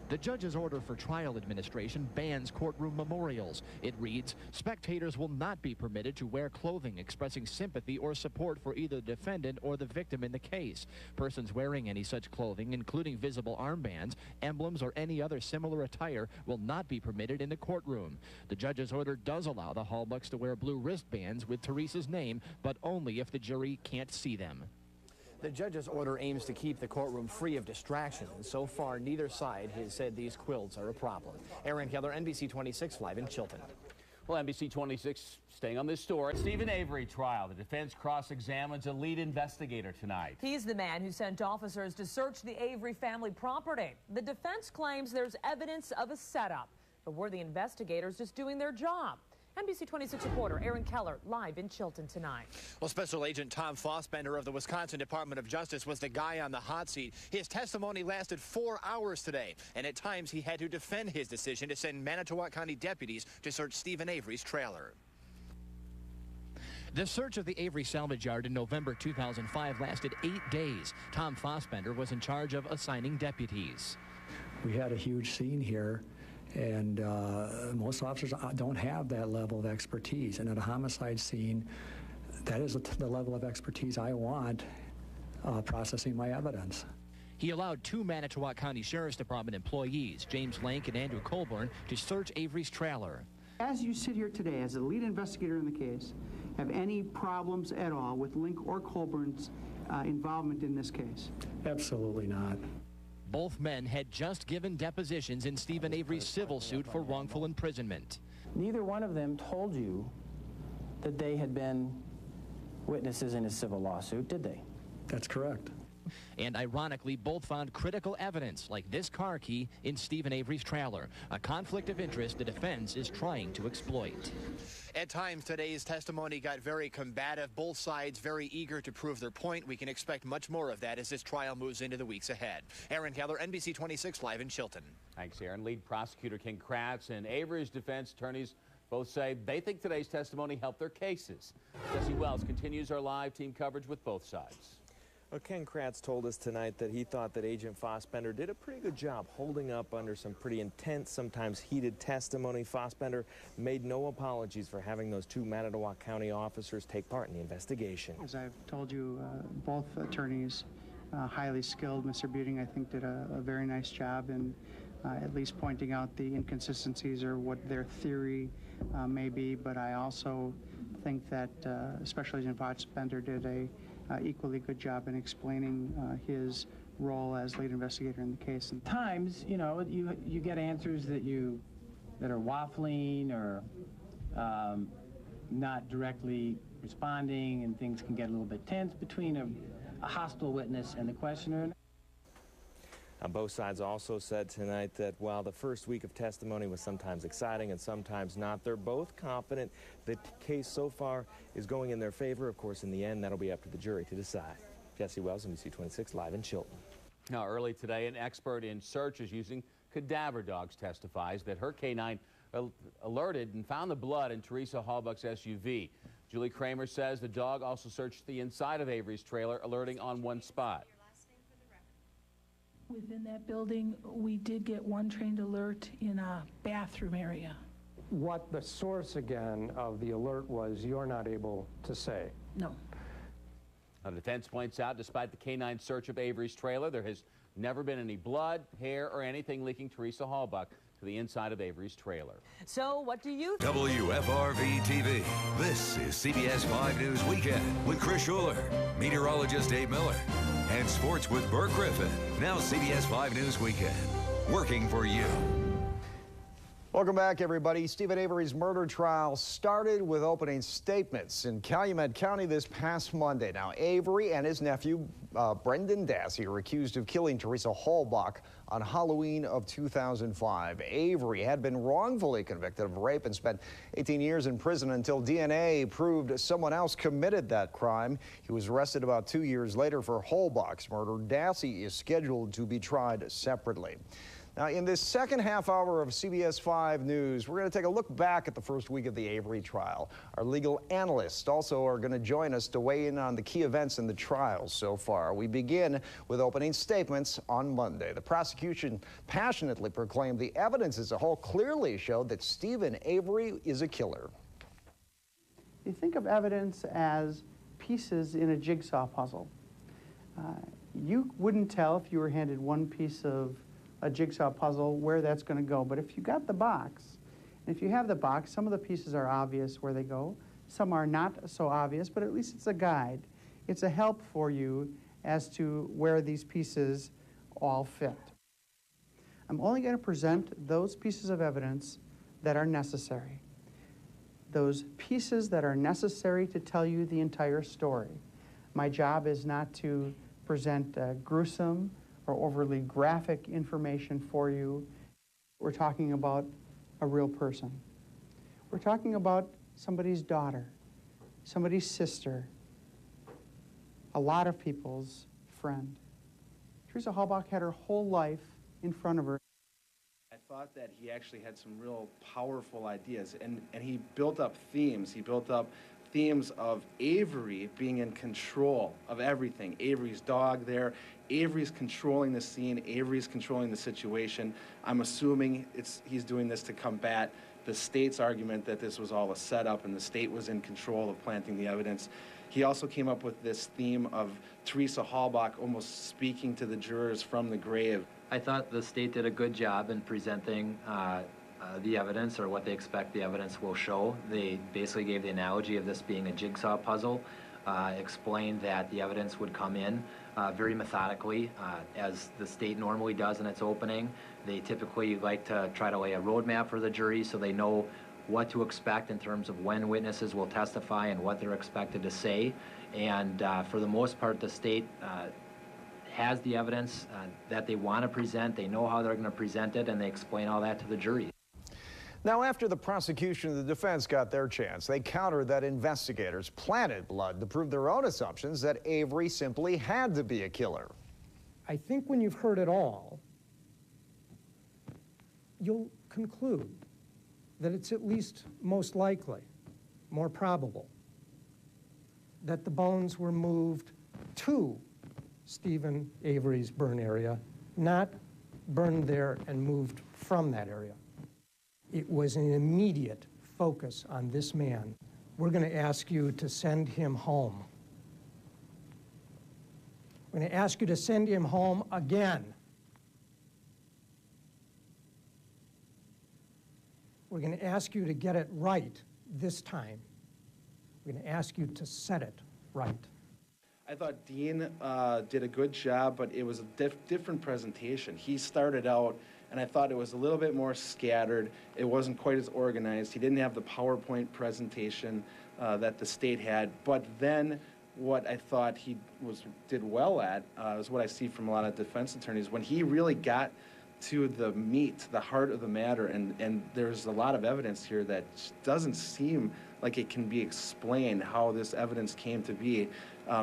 [SPEAKER 17] The judge's order for trial administration bans courtroom memorials. It reads, spectators will not be permitted to wear clothing expressing sympathy or support for either the defendant or the victim in the case. Persons wearing any such clothing, including visible armbands, emblems, or any other similar attire, will not be permitted in the courtroom. The judge's order does allow the Halbachs to wear blue wristbands with Teresa's name, but only if the jury can't see them.
[SPEAKER 9] The judge's order aims to keep the courtroom free of distraction, and so far neither side has said these quilts are a problem. Aaron Keller, NBC 26, live in Chilton.
[SPEAKER 3] Well, NBC 26 staying on this story. Steven Avery trial. The defense cross-examines a lead investigator tonight.
[SPEAKER 4] He's the man who sent officers to search the Avery family property. The defense claims there's evidence of a setup, but were the investigators just doing their job? NBC 26 reporter Aaron Keller live in Chilton tonight.
[SPEAKER 9] Well, Special Agent Tom Fossbender of the Wisconsin Department of Justice was the guy on the hot seat. His testimony lasted 4 hours today, and at times he had to defend his decision to send Manitowoc County deputies to search Steven Avery's trailer.
[SPEAKER 17] The search of the Avery salvage yard in November 2005 lasted 8 days. Tom Fossbender was in charge of assigning deputies.
[SPEAKER 21] We had a huge scene here. And most officers don't have that level of expertise. And at a homicide scene, that is the level of expertise I want processing my evidence.
[SPEAKER 17] He allowed 2 Manitowoc County Sheriff's Department employees, James Lank and Andrew Colburn, to search Avery's trailer.
[SPEAKER 15] As you sit here today, as the lead investigator in the case, have any problems at all with Link or Colburn's involvement in this case?
[SPEAKER 21] Absolutely not.
[SPEAKER 17] Both men had just given depositions in Steven Avery's civil suit for wrongful imprisonment.
[SPEAKER 10] Neither one of them told you that they had been witnesses in his civil lawsuit, did they?
[SPEAKER 21] That's correct.
[SPEAKER 17] And ironically, both found critical evidence, like this car key in Steven Avery's trailer, a conflict of interest the defense is trying to exploit.
[SPEAKER 9] At times, today's testimony got very combative, both sides very eager to prove their point. We can expect much more of that as this trial moves into the weeks ahead. Aaron Keller, NBC 26, live in Chilton.
[SPEAKER 3] Thanks, Aaron. Lead prosecutor Ken Kratz and Avery's defense attorneys both say they think today's testimony helped their cases. Jesse Wells continues our live team coverage with both sides.
[SPEAKER 18] Well, Ken Kratz told us tonight that he thought that Agent Fossbender did a pretty good job holding up under some pretty intense, sometimes heated testimony. Fossbender made no apologies for having those 2 Manitowoc County officers take part in the investigation.
[SPEAKER 15] As I've told you, both attorneys, highly skilled. Mr. Buting, I think, did a very nice job in at least pointing out the inconsistencies or what their theory may be, but I also think that Special Agent Fossbender did a equally good job in explaining his role as lead investigator in the case.
[SPEAKER 10] At times, you know, you get answers that are waffling or not directly responding, and things can get a little bit tense between a hostile witness and the questioner.
[SPEAKER 18] Both sides also said tonight that while the first week of testimony was sometimes exciting and sometimes not, they're both confident the case so far is going in their favor. Of course, in the end, that'll be up to the jury to decide. Jesse Wells, NBC 26, live in Chilton.
[SPEAKER 3] Now, early today, an expert in searches using cadaver dogs testifies that her canine alerted and found the blood in Teresa Halbach's SUV. Julie Kramer says the dog also searched the inside of Avery's trailer, alerting on one spot.
[SPEAKER 2] Within that building, we did get one trained alert in a bathroom area.
[SPEAKER 12] What the source, again, of the alert was, you're not able to say.
[SPEAKER 2] No.
[SPEAKER 3] The defense points out, despite the canine search of Avery's trailer, there has never been any blood, hair, or anything leaking Teresa Halbach to the inside of Avery's trailer.
[SPEAKER 4] So what do you think?
[SPEAKER 8] WFRV-TV. This is CBS 5 News Weekend with Chris Schuler, meteorologist Dave Miller, and sports with Burke Griffin. Now CBS 5 News Weekend, working for you.
[SPEAKER 22] Welcome back, everybody. Stephen Avery's murder trial started with opening statements in Calumet County this past Monday. Now, Avery and his nephew, Brendan Dassey, are accused of killing Teresa Halbach on Halloween of 2005. Avery had been wrongfully convicted of rape and spent 18 years in prison until DNA proved someone else committed that crime. He was arrested about 2 years later for Halbach's murder. Dassey is scheduled to be tried separately. Now, in this second half hour of CBS 5 News, we're going to take a look back at the first week of the Avery trial. Our legal analysts also are going to join us to weigh in on the key events in the trial so far. We begin with opening statements on Monday. The prosecution passionately proclaimed the evidence as a whole clearly showed that Stephen Avery is a killer.
[SPEAKER 15] You think of evidence as pieces in a jigsaw puzzle. You wouldn't tell if you were handed one piece of a jigsaw puzzle where that's going to go. But if you got the box, and if you have the box, some of the pieces are obvious where they go. Some are not so obvious, but at least it's a guide. It's a help for you as to where these pieces all fit. I'm only going to present those pieces of evidence that are necessary. Those pieces that are necessary to tell you the entire story. My job is not to present gruesome or overly graphic information for you. We're talking about a real person. We're talking about somebody's daughter, somebody's sister, a lot of people's friend. Teresa Halbach had her whole life in front of her.
[SPEAKER 23] I thought that he actually had some real powerful ideas, and he built up themes. He built up themes of Avery being in control of everything. Avery's dog there. Avery's controlling the scene. Avery's controlling the situation. I'm assuming he's doing this to combat the state's argument that this was all a setup and the state was in control of planting the evidence. He also came up with this theme of Teresa Halbach almost speaking to the jurors from the grave.
[SPEAKER 24] I thought the state did a good job in presenting the evidence, or what they expect the evidence will show. They basically gave the analogy of this being a jigsaw puzzle, explained that the evidence would come in very methodically, as the state normally does in its opening. They typically like to try to lay a roadmap for the jury so they know what to expect in terms of when witnesses will testify and what they're expected to say. And for the most part, the state has the evidence that they want to present. They know how they're going to present it, and they explain all that to the jury.
[SPEAKER 22] Now, after the prosecution and the defense got their chance, they countered that investigators planted blood to prove their own assumptions that Avery simply had to be a killer.
[SPEAKER 12] I think when you've heard it all, you'll conclude that it's at least most likely, more probable, that the bones were moved to Stephen Avery's burn area, not burned there and moved from that area. It was an immediate focus on this man. We're going to ask you to send him home. We're going to ask you to send him home again. We're going to ask you to get it right this time. We're going to ask you to set it right.
[SPEAKER 23] I thought Dean did a good job, but it was a different presentation. He started out, and I thought it was a little bit more scattered. It wasn't quite as organized. He didn't have the PowerPoint presentation that the state had. But then what I thought he did well at, is what I see from a lot of defense attorneys. When he really got to the meat, the heart of the matter, and there's a lot of evidence here that doesn't seem like it can be explained how this evidence came to be.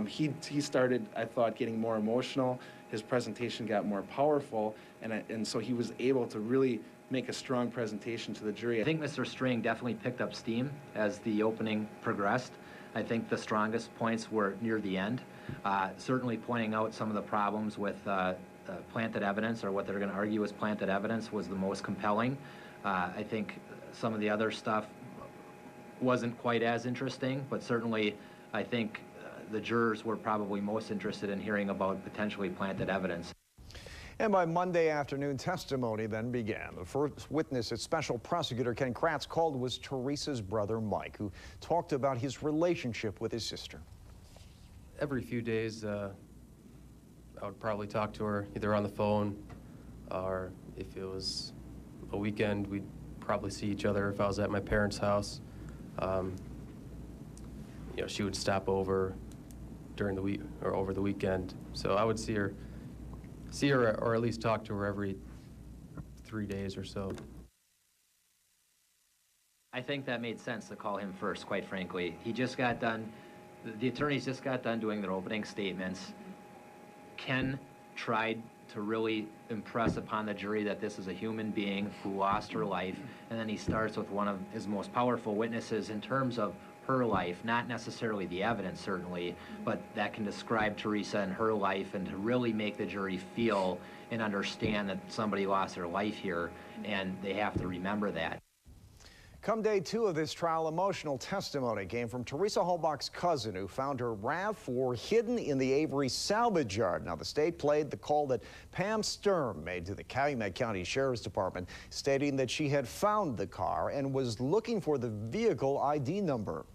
[SPEAKER 23] He started, I thought, getting more emotional. His presentation got more powerful, and so he was able to really make a strong presentation to the jury.
[SPEAKER 24] I think Mr. String definitely picked up steam as the opening progressed. I think the strongest points were near the end, certainly pointing out some of the problems with planted evidence, or what they're going to argue is planted evidence, was the most compelling. I think some of the other stuff wasn't quite as interesting, but certainly I think the jurors were probably most interested in hearing about potentially planted evidence.
[SPEAKER 22] And by Monday afternoon, testimony then began. The first witness that Special Prosecutor Ken Kratz called was Teresa's brother, Mike, who talked about his relationship with his sister.
[SPEAKER 19] Every few days, I would probably talk to her either on the phone, or if it was a weekend, we'd probably see each other if I was at my parents' house. You know, she would stop over during the week or over the weekend. So I would see her or at least talk to her every 3 days or so.
[SPEAKER 24] I think that made sense to call him first, quite frankly. He just got done, the attorneys just got done doing their opening statements. Ken tried to really impress upon the jury that this is a human being who lost her life, and then he starts with one of his most powerful witnesses in terms of her life, not necessarily the evidence certainly, but that can describe Teresa and her life, and to really make the jury feel and understand that somebody lost their life here, and they have to remember that.
[SPEAKER 22] Come day 2 of this trial, emotional testimony came from Teresa Halbach's cousin, who found her RAV4 hidden in the Avery salvage yard. Now, the state played the call that Pam Sturm made to the Calumet County Sheriff's Department, stating that she had found the car and was looking for the vehicle ID number.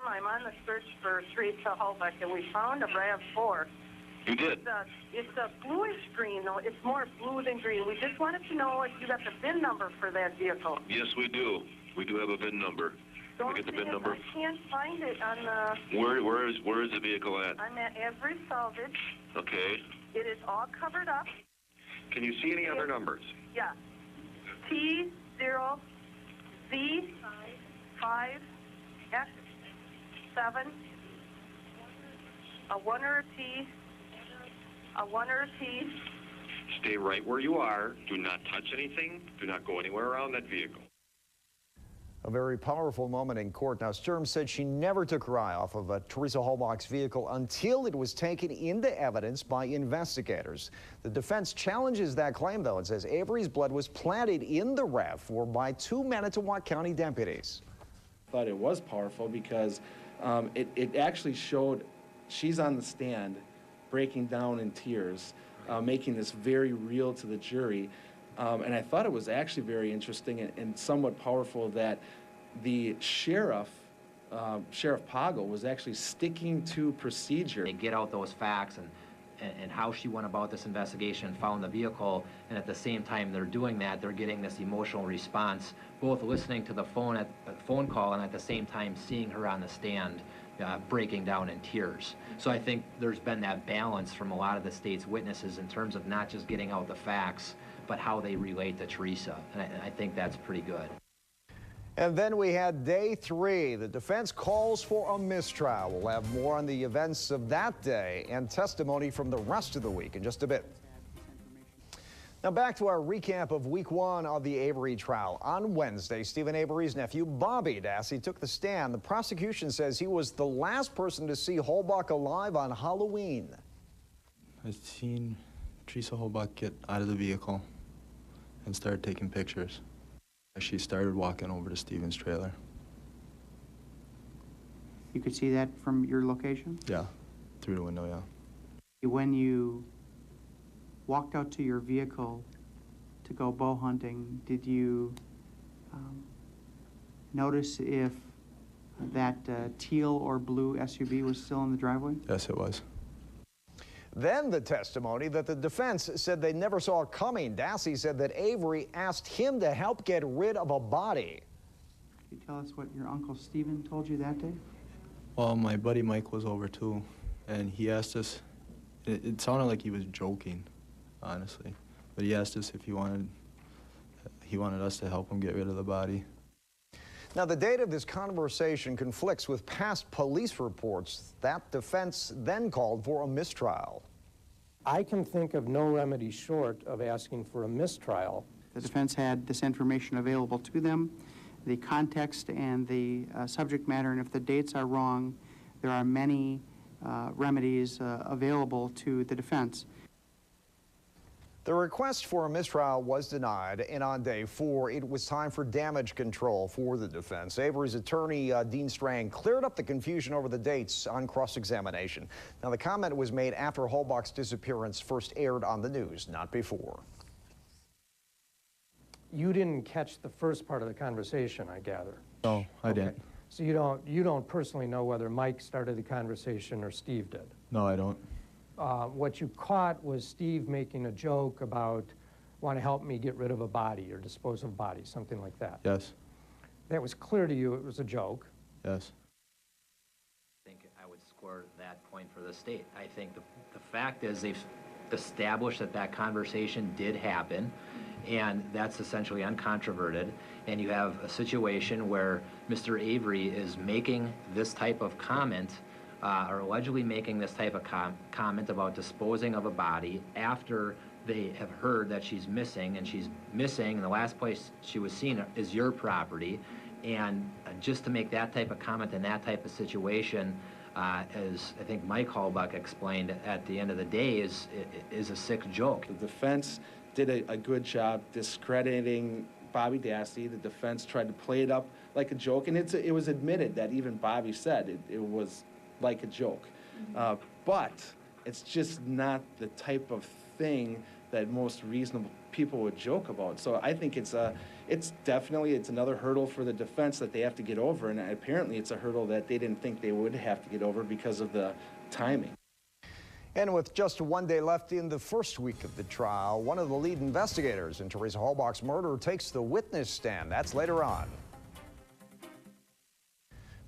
[SPEAKER 6] I'm on the search for Teresa Halbach, and we found a RAV4.
[SPEAKER 11] You did?
[SPEAKER 6] It's a bluish green, though. It's more blue than green. We just wanted to know if you got the VIN number for that vehicle.
[SPEAKER 11] Yes, we do. We do have a VIN number. Can we get the VIN number?
[SPEAKER 6] I can't find it on the...
[SPEAKER 11] Where is the vehicle at?
[SPEAKER 6] I'm at Avery Salvage.
[SPEAKER 11] Okay.
[SPEAKER 6] It is all covered up.
[SPEAKER 11] Can you see any other numbers?
[SPEAKER 6] Yeah. T0 Z 5 X 7 a 1 or a T. A 1 or a T.
[SPEAKER 11] Stay right where you are. Do not touch anything. Do not go anywhere around that vehicle.
[SPEAKER 22] A very powerful moment in court. Now, Sturm said she never took her eye off of Teresa Halbach's vehicle until it was taken into evidence by investigators. The defense challenges that claim, though, and says Avery's blood was planted in the RAV4 by 2 Manitowoc County deputies.
[SPEAKER 23] I thought it was powerful because it actually showed she's on the stand breaking down in tears, making this very real to the jury. And I thought it was actually very interesting and somewhat powerful that the sheriff, Sheriff Poggle, was actually sticking to procedure.
[SPEAKER 24] They get out those facts and how she went about this investigation and found the vehicle, and at the same time they're doing that, they're getting this emotional response, both listening to the phone call and at the same time seeing her on the stand breaking down in tears. So I think there's been that balance from a lot of the state's witnesses in terms of not just getting out the facts, but how they relate to Teresa, and I think that's pretty good.
[SPEAKER 22] And then we had day 3. The defense calls for a mistrial. We'll have more on the events of that day and testimony from the rest of the week in just a bit. Now back to our recap of week 1 of the Avery trial. On Wednesday, Stephen Avery's nephew, Bobby Dassey, took the stand. The prosecution says he was the last person to see Halbach alive on Halloween.
[SPEAKER 5] I've seen Teresa Halbach get out of the vehicle and started taking pictures. She started walking over to Stephen's trailer.
[SPEAKER 15] You could see that from your location?
[SPEAKER 5] Yeah, through the window, yeah.
[SPEAKER 15] When you walked out to your vehicle to go bow hunting, did you notice if that teal or blue SUV was still in the driveway?
[SPEAKER 5] Yes, it was.
[SPEAKER 22] Then the testimony that the defense said they never saw coming. Dassey said that Avery asked him to help get rid of a body.
[SPEAKER 15] Could you tell us what your Uncle Stephen told you that day?
[SPEAKER 5] Well, my buddy Mike was over too, and he asked us, it sounded like he was joking, honestly, but he asked us if he wanted us to help him get rid of the body.
[SPEAKER 22] Now, the date of this conversation conflicts with past police reports. That defense then called for a mistrial.
[SPEAKER 12] I can think of no remedy short of asking for a mistrial.
[SPEAKER 15] The defense had this information available to them, the context and the subject matter, and if the dates are wrong, there are many remedies available to the defense.
[SPEAKER 22] The request for a mistrial was denied, and on day 4, it was time for damage control for the defense. Avery's attorney, Dean Strang, cleared up the confusion over the dates on cross-examination. Now, the comment was made after Halbach's disappearance first aired on the news, not before.
[SPEAKER 12] You didn't catch the first part of the conversation, I gather.
[SPEAKER 5] No, I didn't.
[SPEAKER 12] So you don't personally know whether Mike started the conversation or Steve did?
[SPEAKER 5] No, I don't.
[SPEAKER 12] What you caught was Steve making a joke about, want to help me get rid of a body or dispose of bodies, something like that.
[SPEAKER 5] Yes.
[SPEAKER 12] That was clear to you it was a joke.
[SPEAKER 5] Yes.
[SPEAKER 24] I think I would score that point for the state. I think the fact is they've established that that conversation did happen, and that's essentially uncontroverted. And you have a situation where Mr. Avery is making this type of comment, or allegedly making this type of comment about disposing of a body after they have heard that she's missing, and she's missing, and the last place she was seen is your property. And just to make that type of comment in that type of situation, as I think Mike Halbach explained, at the end of the day is a sick joke.
[SPEAKER 23] The defense did a good job discrediting Bobby Dassey. The defense tried to play it up like a joke, and it was admitted that even Bobby said it was like a joke. But it's just not the type of thing that most reasonable people would joke about. So I think it's definitely another hurdle for the defense that they have to get over, and apparently it's a hurdle that they didn't think they would have to get over because of the timing.
[SPEAKER 22] And with just 1 day left in the first week of the trial, one of the lead investigators in Teresa Halbach's murder takes the witness stand. That's later on.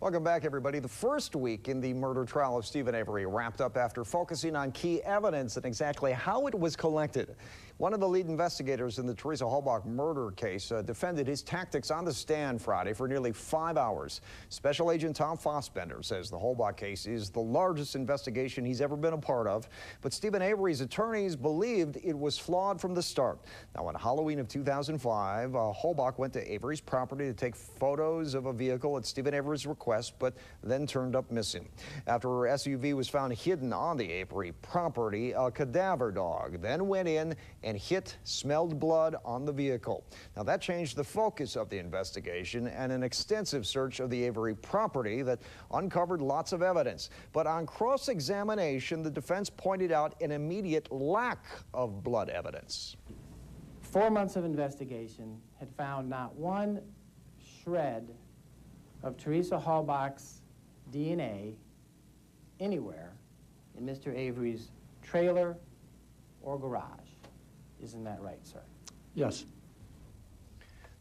[SPEAKER 22] Welcome back, everybody. The first week in the murder trial of Steven Avery wrapped up after focusing on key evidence and exactly how it was collected. One of the lead investigators in the Teresa Halbach murder case defended his tactics on the stand Friday for nearly 5 hours. Special Agent Tom Fossbender says the Halbach case is the largest investigation he's ever been a part of, but Steven Avery's attorneys believed it was flawed from the start. Now, on Halloween of 2005, Halbach went to Avery's property to take photos of a vehicle at Steven Avery's request, but then turned up missing. After her SUV was found hidden on the Avery property, a cadaver dog then went in and smelled blood on the vehicle. Now, that changed the focus of the investigation and an extensive search of the Avery property that uncovered lots of evidence. But on cross-examination, the defense pointed out an immediate lack of blood evidence.
[SPEAKER 10] 4 months of investigation had found not one shred of Teresa Halbach's DNA anywhere in Mr. Avery's trailer or garage. Isn't that right, sir?
[SPEAKER 21] Yes.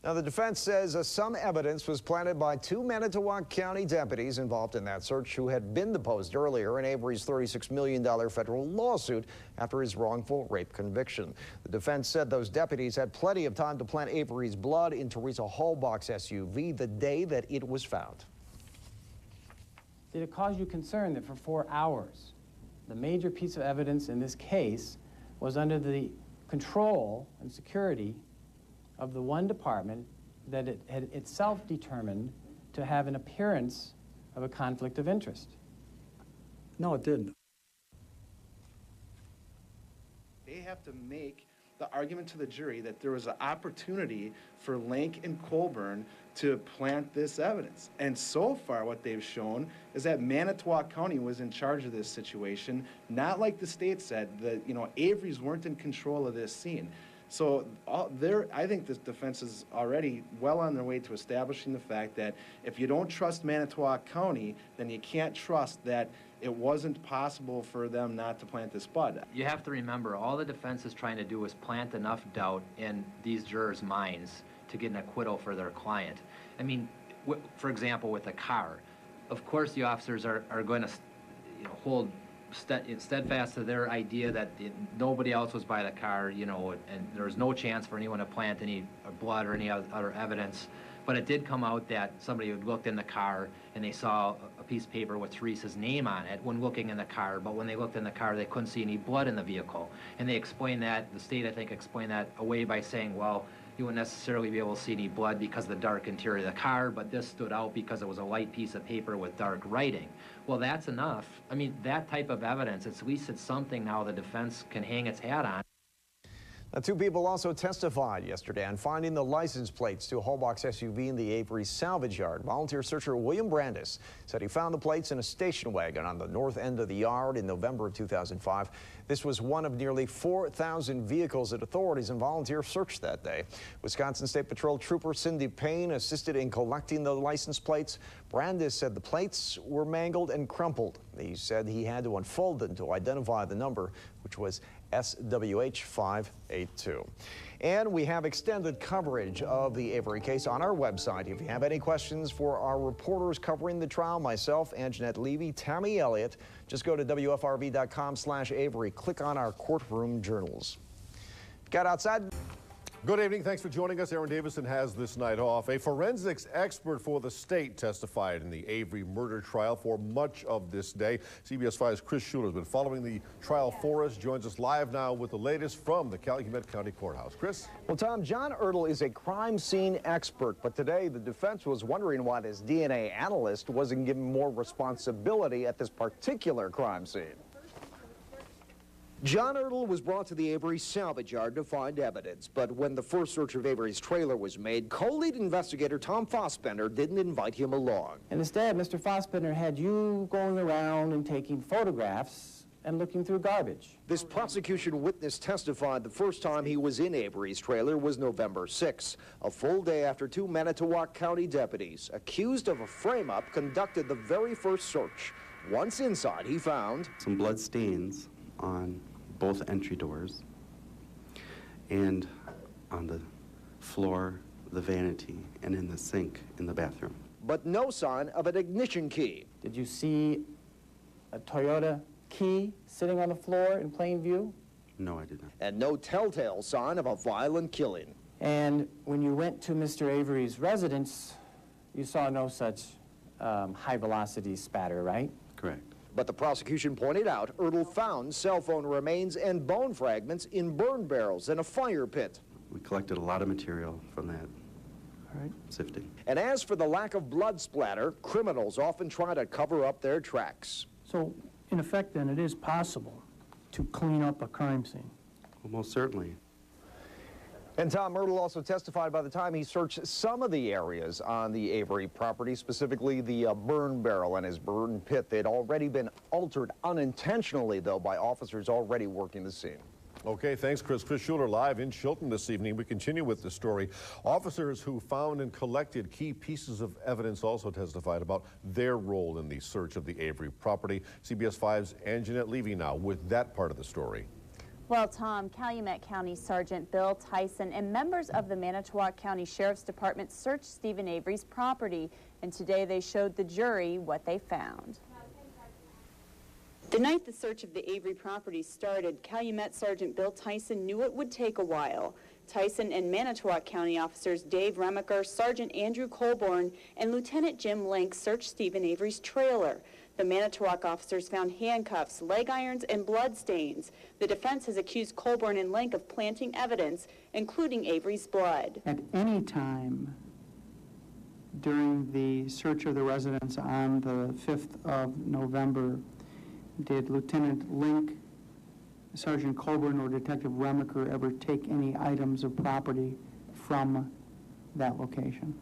[SPEAKER 22] Now, the defense says some evidence was planted by 2 Manitowoc County deputies involved in that search who had been deposed earlier in Avery's $36 million federal lawsuit after his wrongful rape conviction. The defense said those deputies had plenty of time to plant Avery's blood in Teresa Halbach's SUV the day that it was found.
[SPEAKER 10] Did it cause you concern that for 4 hours, the major piece of evidence in this case was under the control and security of the one department that it had itself determined to have an appearance of a conflict of interest?
[SPEAKER 21] No, it didn't.
[SPEAKER 23] They have to make the argument to the jury that there was an opportunity for Link and Colburn to plant this evidence. And so far what they've shown is that Manitowoc County was in charge of this situation, not like the state said, that, you know, Avery's weren't in control of this scene. So I think this defense is already well on their way to establishing the fact that if you don't trust Manitowoc County, then you can't trust that it wasn't possible for them not to plant this bud.
[SPEAKER 24] You have to remember, all the defense is trying to do is plant enough doubt in these jurors' minds to get an acquittal for their client. I mean, for example, with a car, of course, the officers are going to hold steadfast to their idea that nobody else was by the car, and there was no chance for anyone to plant any blood or any other evidence. But it did come out that somebody had looked in the car and they saw a piece of paper with Teresa's name on it when looking in the car, but when they looked in the car, they couldn't see any blood in the vehicle. And they explained that, the state, I think, explained that away by saying, well, you wouldn't necessarily be able to see any blood because of the dark interior of the car, but this stood out because it was a light piece of paper with dark writing. Well, that's enough. I mean, that type of evidence, at least it's something now the defense can hang its hat on.
[SPEAKER 22] Now, 2 people also testified yesterday on finding the license plates to a Holbox SUV in the Avery salvage yard. Volunteer searcher William Brandis said he found the plates in a station wagon on the north end of the yard in November of 2005. This was one of nearly 4,000 vehicles that authorities and volunteers searched that day. Wisconsin State Patrol Trooper Cindy Payne assisted in collecting the license plates. Brandis said the plates were mangled and crumpled. He said he had to unfold them to identify the number, which was SWH 582. And we have extended coverage of the Avery case on our website. If you have any questions for our reporters covering the trial, myself, Anjanette Levy, Tammy Elliott, just go to WFRV.com/Avery. Click on our courtroom journals. Got outside.
[SPEAKER 1] Good evening. Thanks for joining us. Aaron Davison has this night off. A forensics expert for the state testified in the Avery murder trial for much of this day. CBS 5's Chris Schuler has been following the trial for us. Joins us live now with the latest from the Calumet County Courthouse. Chris?
[SPEAKER 22] Well, Tom, John Ertl is a crime scene expert, but today the defense was wondering why this DNA analyst wasn't given more responsibility at this particular crime scene. John Ertl was brought to the Avery salvage yard to find evidence, but when the first search of Avery's trailer was made, co-lead investigator Tom Fossbender didn't invite him along.
[SPEAKER 10] And instead, Mr. Fossbender had you going around and taking photographs and looking through garbage.
[SPEAKER 22] This prosecution witness testified the first time he was in Avery's trailer was November 6, a full day after 2 Manitowoc County deputies, accused of a frame-up, conducted the very first search. Once inside, he found
[SPEAKER 13] some blood stains on both entry doors and on the floor, the vanity, and in the sink in the bathroom.
[SPEAKER 22] But no sign of an ignition key.
[SPEAKER 10] Did you see a Toyota key sitting on the floor in plain view?
[SPEAKER 13] No, I did not.
[SPEAKER 22] And no telltale sign of a violent killing.
[SPEAKER 10] And when you went to Mr. Avery's residence, you saw no such high-velocity spatter, right?
[SPEAKER 13] Correct.
[SPEAKER 22] But the prosecution pointed out Ertl found cell phone remains and bone fragments in burn barrels and a fire pit.
[SPEAKER 13] We collected a lot of material from that sifting.
[SPEAKER 22] And as for the lack of blood splatter, criminals often try to cover up their tracks.
[SPEAKER 14] So, in effect, then, it is possible to clean up a crime scene.
[SPEAKER 13] Well, most certainly.
[SPEAKER 22] And Tom Ertl also testified by the time he searched some of the areas on the Avery property, specifically the burn barrel and his burn pit. They'd already been altered unintentionally, though, by officers already working the scene.
[SPEAKER 1] Okay, thanks, Chris. Chris Schuler live in Chilton this evening. We continue with the story. Officers who found and collected key pieces of evidence also testified about their role in the search of the Avery property. CBS 5's Anjanette Levy now with that part of the story.
[SPEAKER 16] Well, Tom, Calumet County Sergeant Bill Tyson and members of the Manitowoc County Sheriff's Department searched Stephen Avery's property, and today they showed the jury what they found. The night the search of the Avery property started, Calumet Sergeant Bill Tyson knew it would take a while. Tyson and Manitowoc County officers Dave Remaker, Sergeant Andrew Colborn, and Lieutenant Jim Link searched Stephen Avery's trailer. The Manitowoc officers found handcuffs, leg irons, and blood stains. The defense has accused Colborn and Link of planting evidence, including Avery's blood.
[SPEAKER 15] At any time during the search of the residence on the 5th of November, did Lieutenant Link, Sergeant Colborn, or Detective Remaker ever take any items of property from that location?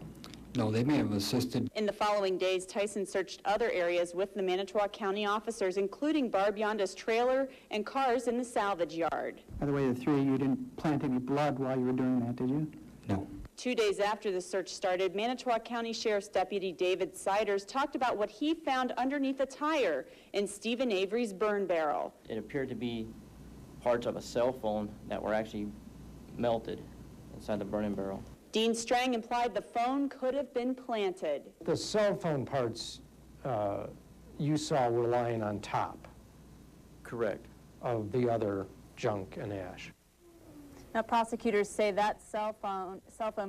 [SPEAKER 21] No, they may have assisted.
[SPEAKER 16] In the following days, Tyson searched other areas with the Manitowoc County officers, including Barb Yonda's trailer and cars in the salvage yard.
[SPEAKER 15] By the way, the three of you didn't plant any blood while you were doing that, did you?
[SPEAKER 21] No.
[SPEAKER 16] 2 days after the search started, Manitowoc County Sheriff's Deputy David Siders talked about what he found underneath a tire in Stephen Avery's burn barrel.
[SPEAKER 25] It appeared to be parts of a cell phone that were actually melted inside the burning barrel.
[SPEAKER 16] Dean Strang implied the phone could have been planted.
[SPEAKER 12] The cell phone parts you saw were lying on top
[SPEAKER 25] Correct.
[SPEAKER 12] of the other junk and ash.
[SPEAKER 16] Now, prosecutors say that cell phone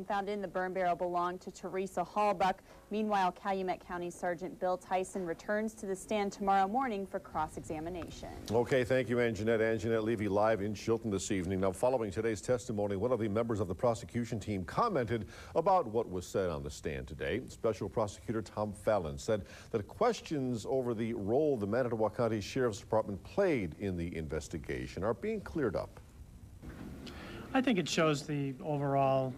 [SPEAKER 16] found in the burn barrel belonged to Teresa Hallbuck. Meanwhile, Calumet County Sergeant Bill Tyson returns to the stand tomorrow morning for cross-examination.
[SPEAKER 1] Okay, thank you, Anjanette. Anjanette Levy live in Chilton this evening. Now, following today's testimony, one of the members of the prosecution team commented about what was said on the stand today. Special Prosecutor Tom Fallon said that questions over the role the Manitowoc County Sheriff's Department played in the investigation are being cleared up.
[SPEAKER 14] I think it shows the overall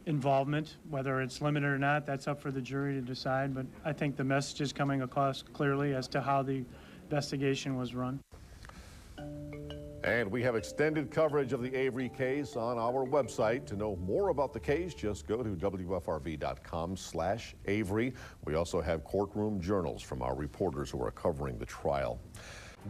[SPEAKER 14] involvement. Whether it's limited or not, that's up for the jury to decide, but I think the message is coming across clearly as to how the investigation was run.
[SPEAKER 1] And we have extended coverage of the Avery case on our website. To know more about the case, just go to WFRV.com/Avery. We also have courtroom journals from our reporters who are covering the trial.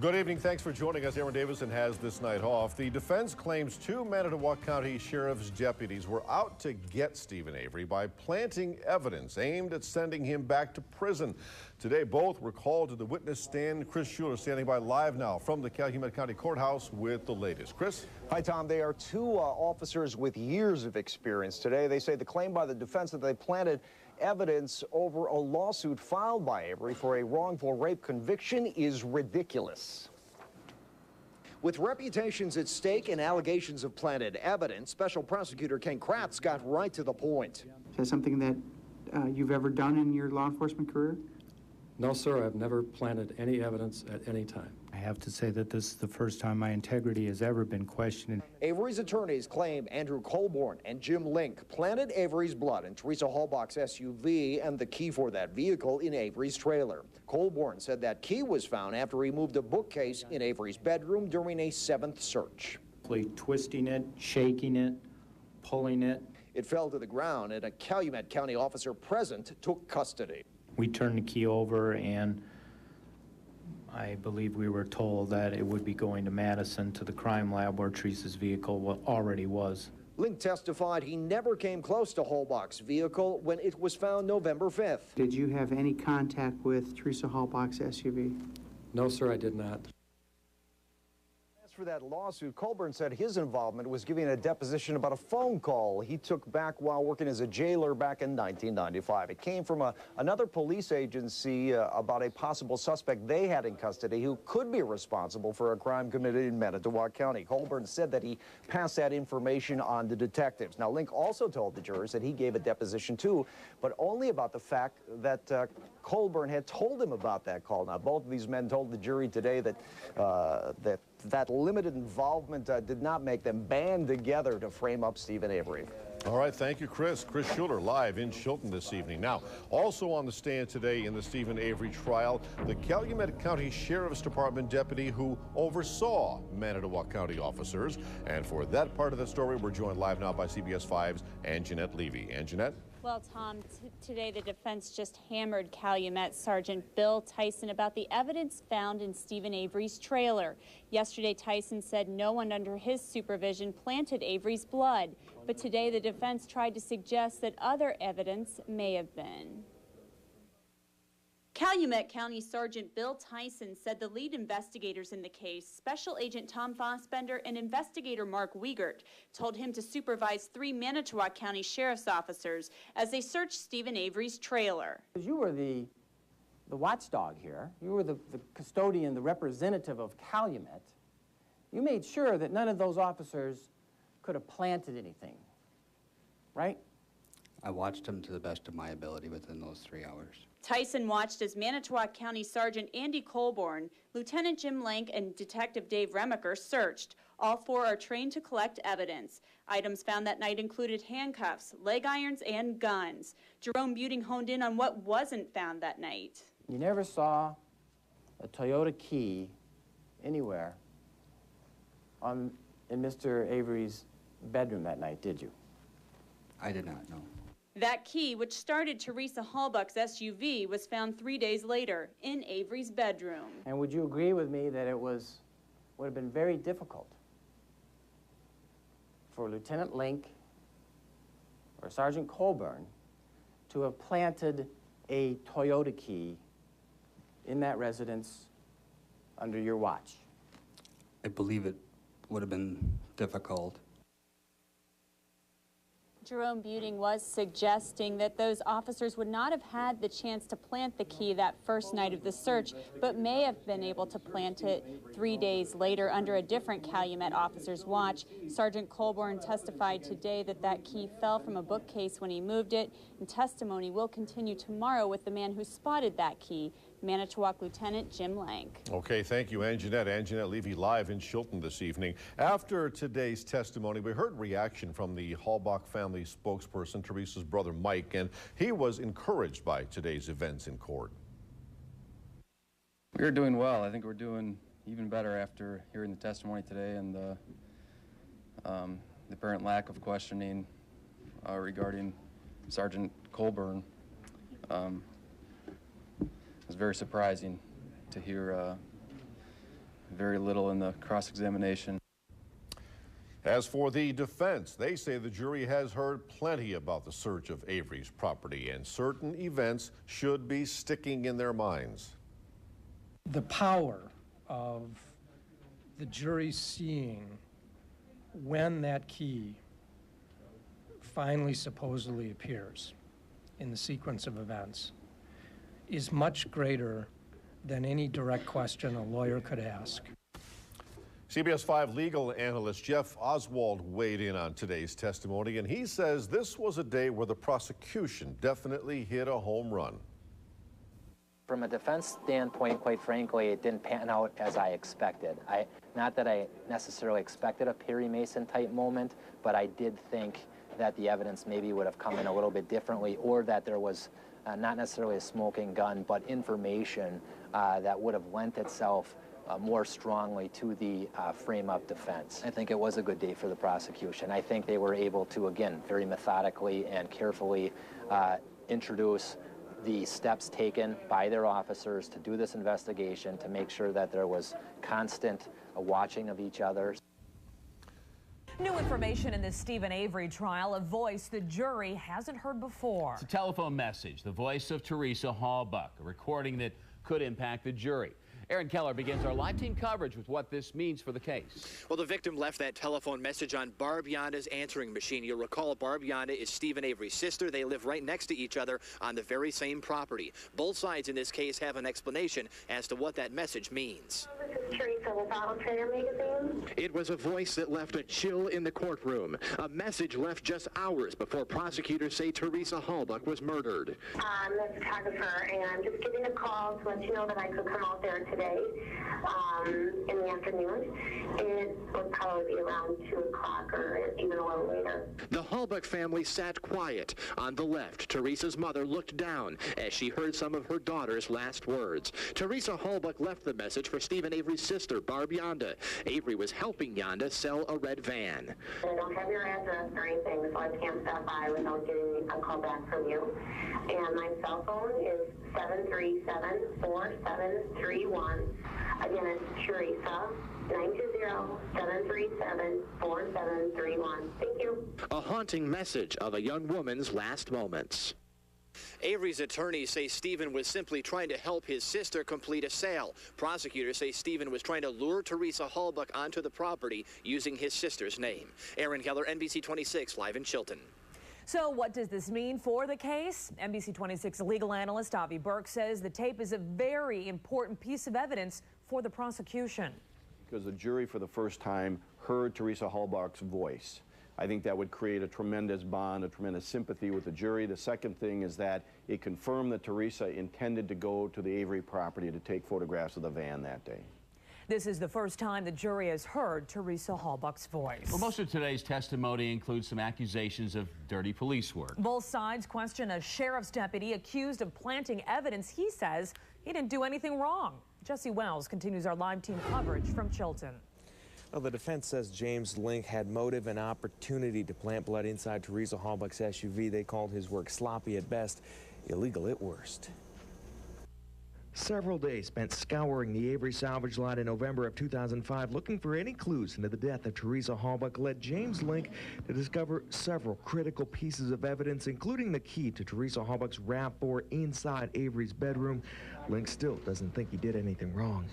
[SPEAKER 1] Good evening. Thanks for joining us. Aaron Davison has this night off. The defense claims 2 Manitowoc County Sheriff's deputies were out to get Steven Avery by planting evidence aimed at sending him back to prison. Today, both were called to the witness stand. Chris Schuler standing by live now from the Calumet County Courthouse with the latest. Chris?
[SPEAKER 22] Hi, Tom. They are 2 officers with years of experience today. They say the claim by the defense that they planted evidence over a lawsuit filed by Avery for a wrongful rape conviction is ridiculous. With reputations at stake and allegations of planted evidence, Special Prosecutor Ken Kratz got right to the point.
[SPEAKER 7] Is that something that you've ever done in your law enforcement career?
[SPEAKER 9] No, sir. I've never planted any evidence at any time.
[SPEAKER 17] I have to say that this is the first time my integrity has ever been questioned.
[SPEAKER 22] Avery's attorneys claim Andrew Colborn and Jim Link planted Avery's blood in Teresa Hallbuck's SUV and the key for that vehicle in Avery's trailer. Colborn said that key was found after he moved a bookcase in Avery's bedroom during a 7th search.
[SPEAKER 17] Twisting it, shaking it, pulling it.
[SPEAKER 22] It fell to the ground and a Calumet County officer present took custody.
[SPEAKER 17] We turned the key over and I believe we were told that it would be going to Madison to the crime lab where Teresa's vehicle already was.
[SPEAKER 22] Link testified he never came close to Hallbuck's vehicle when it was found November 5th.
[SPEAKER 7] Did you have any contact with Teresa Hallbuck's SUV?
[SPEAKER 9] No, sir, I did not.
[SPEAKER 22] As for that lawsuit, Colborn said his involvement was giving a deposition about a phone call he took back while working as a jailer back in 1995. It came from another police agency about a possible suspect they had in custody who could be responsible for a crime committed in Manitowoc County. Colborn said that he passed that information on to detectives. Now, Link also told the jurors that he gave a deposition too, but only about the fact that Colborn had told him about that call. Now, both of these men told the jury today that that limited involvement did not make them band together to frame up Steven Avery.
[SPEAKER 1] All right, thank you, Chris. Chris Schuler live in Chilton this evening. Now, also on the stand today in the Steven Avery trial, the Calumet County Sheriff's Department deputy who oversaw Manitowoc County officers. And for that part of the story, we're joined live now by CBS 5's Anjanette Levy. Anjanette?
[SPEAKER 18] Well, Tom, today the defense just hammered Calumet Sergeant Bill Tyson about the evidence found in Steven Avery's trailer. Yesterday, Tyson said no one under his supervision planted Avery's blood, but today the defense tried to suggest that other evidence may have been. Calumet County Sergeant Bill Tyson said the lead investigators in the case, Special Agent Tom Fossbender and investigator Mark Wiegert, told him to supervise 3 Manitowoc County Sheriff's officers as they searched Steven Avery's trailer.
[SPEAKER 10] You were the watchdog here. You were the custodian, the representative of Calumet. You made sure that none of those officers could have planted anything, right?
[SPEAKER 20] I watched him to the best of my ability within those 3 hours.
[SPEAKER 18] Tyson watched as Manitowoc County Sergeant Andy Colborn, Lieutenant Jim Lank, and Detective Dave Remaker searched. All 4 are trained to collect evidence. Items found that night included handcuffs, leg irons, and guns. Jerome Buting honed in on what wasn't found that night.
[SPEAKER 10] You never saw a Toyota key anywhere in Mr. Avery's bedroom that night, did you?
[SPEAKER 20] I did not, no.
[SPEAKER 18] That key, which started Teresa Hallbuck's SUV, was found 3 days later in Avery's bedroom.
[SPEAKER 10] And would you agree with me that it would have been very difficult for Lieutenant Link or Sergeant Colborn to have planted a Toyota key in that residence under your watch?
[SPEAKER 20] I believe it would have been difficult.
[SPEAKER 18] Jerome Buting was suggesting that those officers would not have had the chance to plant the key that first night of the search, but may have been able to plant it 3 days later under a different Calumet officer's watch. Sergeant Colborn testified today that that key fell from a bookcase when he moved it, and testimony will continue tomorrow with the man who spotted that key, Manitowoc Lieutenant Jim Lank. Okay, thank you, Anjanette. Anjanette Levy live in Chilton this evening. After today's testimony, we heard reaction from the Halbach family spokesperson, Teresa's brother Mike, and he was encouraged by today's events in court.
[SPEAKER 2] We're doing well. I think we're doing even better after hearing the testimony today and the apparent lack of questioning regarding Sergeant Colborn. It was very surprising to hear very little in the cross-examination. As for the defense, they say the jury has heard plenty about the search of Avery's property, and certain events should be sticking in their minds.
[SPEAKER 12] The power of the jury seeing when that key finally supposedly appears in the sequence of events is much greater than any direct question a lawyer could ask.
[SPEAKER 1] CBS 5 legal analyst Jeff Oswald weighed in on today's testimony, and he says this was a day where the prosecution definitely hit a home run.
[SPEAKER 24] From a defense standpoint, quite frankly, it didn't pan out as I expected. Not that I necessarily expected a Perry Mason type moment, but I did think that the evidence maybe would have come in a little bit differently, or that there was not necessarily a smoking gun, but information that would have lent itself more strongly to the frame-up defense. I think it was a good day for the prosecution. I think they were able to, again, very methodically and carefully introduce the steps taken by their officers to do this investigation, to make sure that there was constant watching of each other.
[SPEAKER 3] New information in this Stephen Avery trial, a voice the jury hasn't heard before.
[SPEAKER 4] It's a telephone message, the voice of Teresa Halbach, a recording that could impact the jury. Aaron Keller begins our live team coverage with what this means for the case.
[SPEAKER 8] Well, the victim left that telephone message on Barb Yanda's answering machine. You'll recall Barb Yanda is Stephen Avery's sister. They live right next to each other on the very same property. Both sides in this case have an explanation as to what that message means.
[SPEAKER 6] This is Teresa with Auto Trader Magazine.
[SPEAKER 8] It was a voice that left a chill in the courtroom. A message left just hours before prosecutors say Teresa Halbach was murdered.
[SPEAKER 6] I'm a photographer, and I'm just giving a call to let you know that I could come out there today in the afternoon. It would probably be around 2 o'clock or even a little later.
[SPEAKER 8] The Halbach family sat quiet. On the left, Teresa's mother looked down as she heard some of her daughter's last words. Teresa Halbach left the message for Stephen Avery's sister, Barb Yanda. Avery was helping Yanda sell a red van.
[SPEAKER 6] I don't have your address or anything, so I can't stop by without getting a call back from you. And my cell phone is 737-4731. Again, it's Teresa, 920-737-4731. Thank you.
[SPEAKER 8] A haunting message of a young woman's last moments. Avery's attorneys say Stephen was simply trying to help his sister complete a sale. Prosecutors say Stephen was trying to lure Teresa Halbach onto the property using his sister's name. Aaron Keller, NBC 26, live in Chilton.
[SPEAKER 3] So what does this mean for the case? NBC 26 legal analyst Avi Burke says the tape is a very important piece of evidence for the prosecution.
[SPEAKER 19] Because the jury for the first time heard Teresa Halbach's voice. I think that would create a tremendous bond, a tremendous sympathy with the jury. The second thing is that it confirmed that Teresa intended to go to the Avery property to take photographs of the van that day.
[SPEAKER 3] This is the first time the jury has heard Teresa Halbach's voice.
[SPEAKER 4] Well, most of today's testimony includes some accusations of dirty police work.
[SPEAKER 3] Both sides question a sheriff's deputy accused of planting evidence he says he didn't do anything wrong. Jesse Wells continues our live team coverage from Chilton.
[SPEAKER 26] Well, the defense says James Link had motive and opportunity to plant blood inside Teresa Halbach's SUV. They called his work sloppy at best, illegal at worst. several days spent scouring the Avery salvage lot in November of 2005 looking for any clues into the death of Teresa Halbach led James Link to discover several critical pieces of evidence, including the key to Teresa Halbach's RAV4 inside Avery's bedroom. Link still doesn't think he did anything wrong.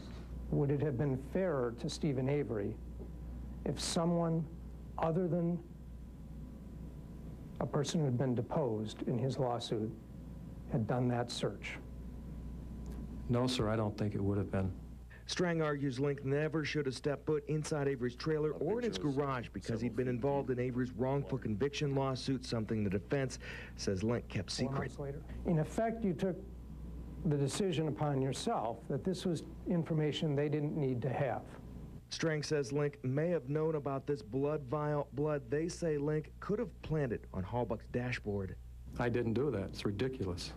[SPEAKER 12] Would it have been fairer to Stephen Avery if someone other than a person who had been deposed in his lawsuit had done that search?
[SPEAKER 9] No, sir, I don't think it would have been.
[SPEAKER 26] Strang argues Link never should have stepped foot inside Avery's trailer or in its garage because he'd been involved in Avery's wrongful conviction lawsuit, something the defense says Link kept secret.
[SPEAKER 12] In effect, you took the decision upon yourself that this was information they didn't need to have.
[SPEAKER 26] Strang says Link may have known about this blood vial, blood they say Link could have planted on Halbach's dashboard.
[SPEAKER 9] I didn't do that. It's ridiculous.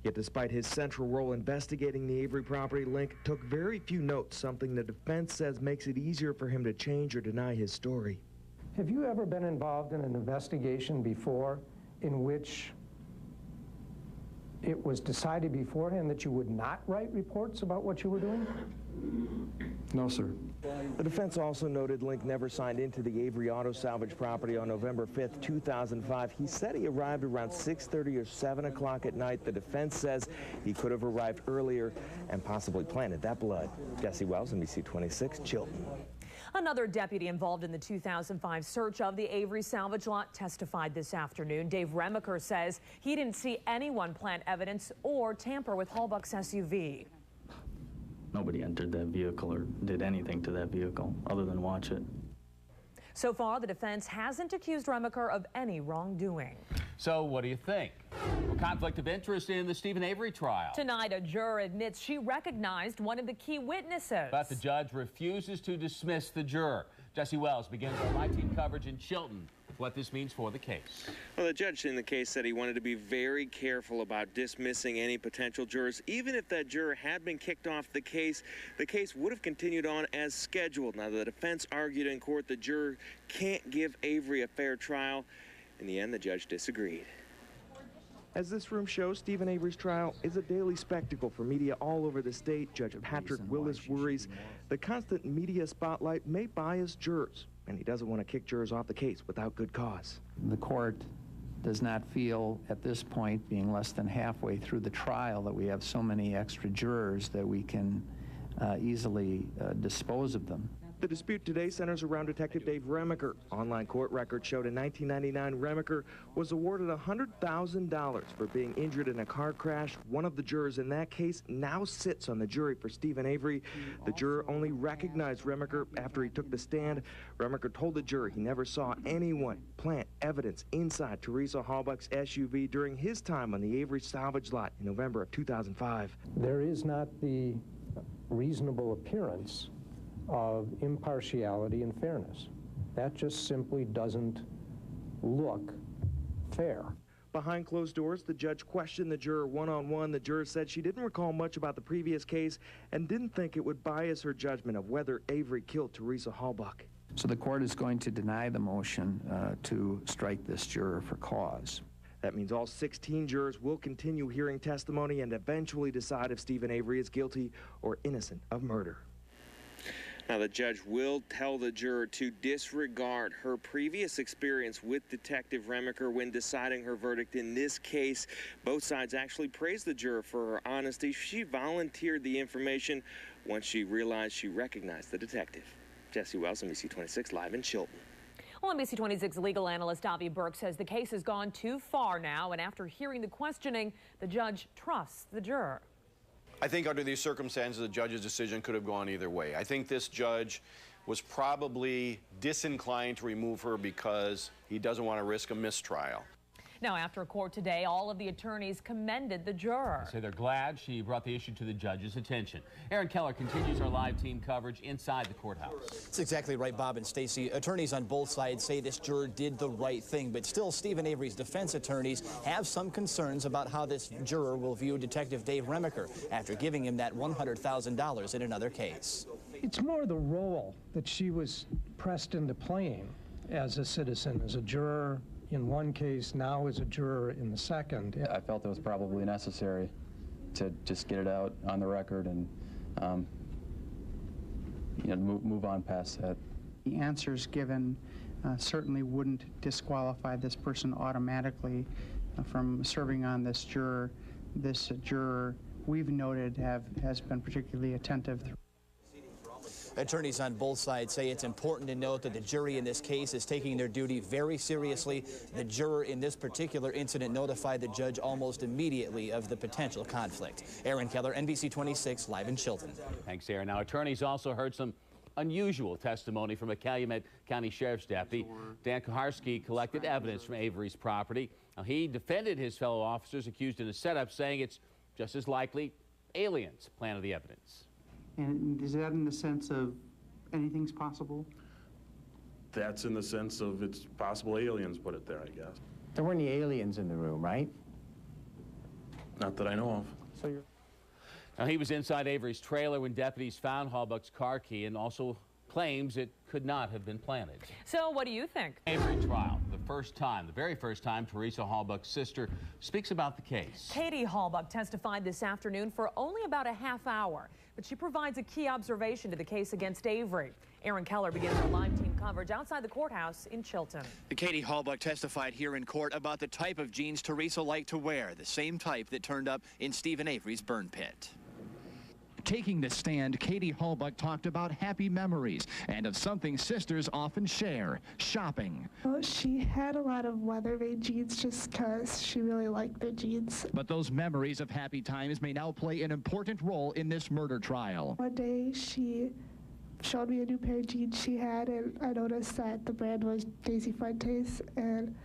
[SPEAKER 26] Yet despite his central role investigating the Avery property, Link took very few notes, something the defense says makes it easier for him to change or deny his story.
[SPEAKER 12] Have you ever been involved in an investigation before in which it was decided beforehand that you would not write reports about what you were doing?
[SPEAKER 9] No, sir.
[SPEAKER 26] The defense also noted Link never signed into the Avery Auto Salvage property on November 5th, 2005. He said he arrived around 6:30 or 7 o'clock at night. The defense says he could have arrived earlier and possibly planted that blood. Jesse Wells, NBC 26, Chilton.
[SPEAKER 3] Another deputy involved in the 2005 search of the Avery salvage lot testified this afternoon. Dave Remaker says he didn't see anyone plant evidence or tamper with Halbach's SUV.
[SPEAKER 5] Nobody entered that vehicle or did anything to that vehicle other than watch it.
[SPEAKER 3] So far, the defense hasn't accused Remaker of any wrongdoing.
[SPEAKER 4] So what do you think? Well, conflict of interest in the Stephen Avery trial.
[SPEAKER 3] Tonight, a juror admits she recognized one of the key witnesses.
[SPEAKER 4] But the judge refuses to dismiss the juror. Jesse Wells begins our live team coverage in Chilton with what this means for the case.
[SPEAKER 26] Well, the judge in the case said he wanted to be very careful about dismissing any potential jurors. Even if that juror had been kicked off the case would have continued on as scheduled. Now, the defense argued in court the juror can't give Avery a fair trial. In the end, the judge disagreed. As this room shows, Stephen Avery's trial is a daily spectacle for media all over the state. Judge Patrick Willis worries the constant media spotlight may bias jurors, and he doesn't want to kick jurors off the case without good cause.
[SPEAKER 11] The court does not feel at this point, being less than halfway through the trial, that we have so many extra jurors that we can easily dispose of them.
[SPEAKER 26] The dispute today centers around Detective Dave Remaker. Online court records showed in 1999 Remaker was awarded $100,000 for being injured in a car crash. One of the jurors in that case now sits on the jury for Stephen Avery. The juror only recognized Remaker after he took the stand. Remaker told the jury he never saw anyone plant evidence inside Teresa Halbach's SUV during his time on the Avery salvage lot in November of 2005.
[SPEAKER 12] There is not the reasonable appearance of impartiality and fairness. That just simply doesn't look fair.
[SPEAKER 26] Behind closed doors, the judge questioned the juror one-on-one. The juror said she didn't recall much about the previous case and didn't think it would bias her judgment of whether Avery killed Teresa Halbach.
[SPEAKER 11] So the court is going to deny the motion to strike this juror for cause.
[SPEAKER 26] That means all 16 jurors will continue hearing testimony and eventually decide if Stephen Avery is guilty or innocent of murder. Now, the judge will tell the juror to disregard her previous experience with Detective Remaker when deciding her verdict in this case. Both sides actually praised the juror for her honesty. She volunteered the information once she realized she recognized the detective. Jesse Wells, NBC 26, live in Chilton.
[SPEAKER 3] Well, NBC 26 legal analyst Avi Burke says the case has gone too far now, and after hearing the questioning, the judge trusts the juror.
[SPEAKER 19] I think under these circumstances, the judge's decision could have gone either way. I think this judge was probably disinclined to remove her because he doesn't want to risk a mistrial.
[SPEAKER 3] Now, after court today, all of the attorneys commended the juror.
[SPEAKER 4] They say they're glad she brought the issue to the judge's attention. Aaron Keller continues our live team coverage inside the courthouse.
[SPEAKER 13] That's exactly right, Bob and Stacy. Attorneys on both sides say this juror did the right thing, but still Stephen Avery's defense attorneys have some concerns about how this juror will view Detective Dave Remaker after giving him that $100,000 in another case.
[SPEAKER 12] It's more the role that she was pressed into playing as a citizen, as a juror in one case, now as a juror in the second.
[SPEAKER 5] I felt it was probably necessary
[SPEAKER 2] to just get it out on the record and move on past that.
[SPEAKER 7] The answers given certainly wouldn't disqualify this person automatically from serving on this juror. This juror, we've noted, has been particularly attentive.
[SPEAKER 13] Attorneys on both sides say it's important to note that the jury in this case is taking their duty very seriously. The juror in this particular incident notified the judge almost immediately of the potential conflict. Aaron Keller, NBC 26, live in Chilton.
[SPEAKER 4] Thanks, Aaron. Now, attorneys also heard some unusual testimony from a Calumet County Sheriff's deputy. Dan Kuharski collected evidence from Avery's property. Now, he defended his fellow officers accused in a setup, saying it's just as likely aliens planted the evidence.
[SPEAKER 7] And is that in the sense of anything's possible?
[SPEAKER 14] That's in the sense of it's possible aliens put it there, I guess.
[SPEAKER 10] There weren't any aliens in the room, right?
[SPEAKER 14] Not that I know of.
[SPEAKER 10] So you're...
[SPEAKER 4] Now, he was inside Avery's trailer when deputies found Halbuck's car key and also claims it could not have been planted.
[SPEAKER 3] So what do you think?
[SPEAKER 4] Avery trial, the very first time Teresa Halbuck's sister speaks about the case.
[SPEAKER 3] Katie Halbuck testified this afternoon for only about a half hour, but she provides a key observation to the case against Avery. Aaron Keller begins our live team coverage outside the courthouse in Chilton.
[SPEAKER 8] Katie Halbuck testified here in court about the type of jeans Teresa liked to wear, the same type that turned up in Stephen Avery's burn pit.
[SPEAKER 15] Taking the stand, Katie Halbuck talked about happy memories and of something sisters often share, shopping.
[SPEAKER 16] Well, she had a lot of Weathermade jeans just because she really liked the jeans.
[SPEAKER 15] But those memories of happy times may now play an important role in this murder trial.
[SPEAKER 16] One day she showed me a new pair of jeans she had, and I noticed that the brand was Daisy Fuentes, and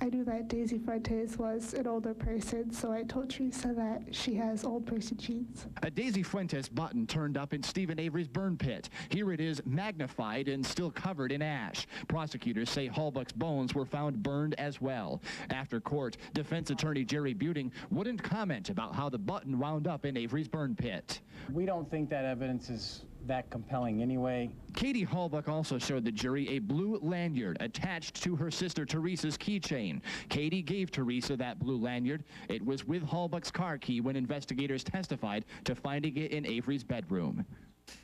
[SPEAKER 16] I knew that Daisy Fuentes was an older person, so I told Teresa that she has old person jeans.
[SPEAKER 15] A Daisy Fuentes button turned up in Stephen Avery's burn pit. Here it is, magnified and still covered in ash. Prosecutors say Halbuck's bones were found burned as well. After court, defense attorney Jerry Buting wouldn't comment about how the button wound up in Avery's burn pit.
[SPEAKER 10] We don't think that evidence is that compelling anyway.
[SPEAKER 15] Katie Halbuck also showed the jury a blue lanyard attached to her sister Teresa's keychain. Katie gave Teresa that blue lanyard. It was with Halbuck's car key when investigators testified to finding it in Avery's bedroom.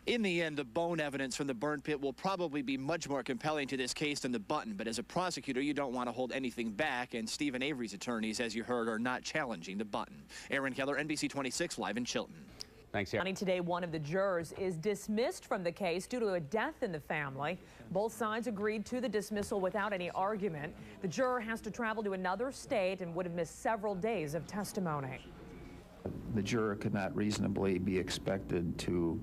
[SPEAKER 8] In the end, the bone evidence from the burn pit will probably be much more compelling to this case than the button, but as a prosecutor, you don't want to hold anything back, and Stephen Avery's attorneys, as you heard, are not challenging the button. Aaron Keller, NBC 26, live in Chilton.
[SPEAKER 4] Thanks, Aaron.
[SPEAKER 3] Today, one of the jurors is dismissed from the case due to a death in the family. Both sides agreed to the dismissal without any argument. The juror has to travel to another state and would have missed several days of testimony.
[SPEAKER 11] The juror could not reasonably be expected to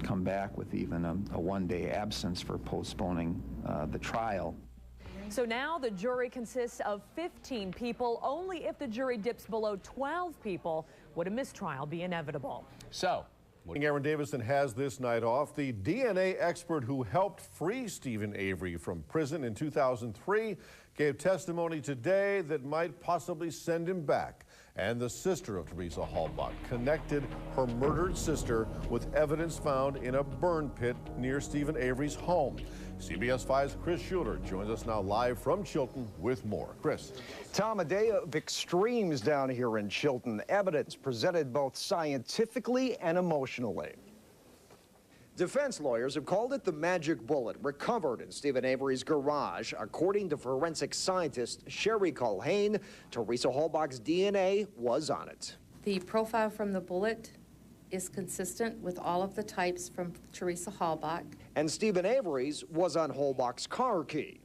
[SPEAKER 11] come back with even a one-day absence for postponing the trial.
[SPEAKER 3] So now the jury consists of 15 people. Only if the jury dips below 12 people would a mistrial be inevitable.
[SPEAKER 4] So,
[SPEAKER 1] Aaron Davison has this night off. The DNA expert who helped free Stephen Avery from prison in 2003 gave testimony today that might possibly send him back. And the sister of Teresa Halbuck connected her murdered sister with evidence found in a burn pit near Stephen Avery's home. CBS 5's Chris Schuler joins us now live from Chilton with more. Chris.
[SPEAKER 22] Tom, a day of extremes down here in Chilton. Evidence presented both scientifically and emotionally. Defense lawyers have called it the magic bullet recovered in Stephen Avery's garage. According to forensic scientist Sherry Culhane, Teresa Halbuck's DNA was on it.
[SPEAKER 21] The profile from the bullet is consistent with all of the types from Teresa Halbuck.
[SPEAKER 22] And Stephen Avery's was on Halbuck's car key.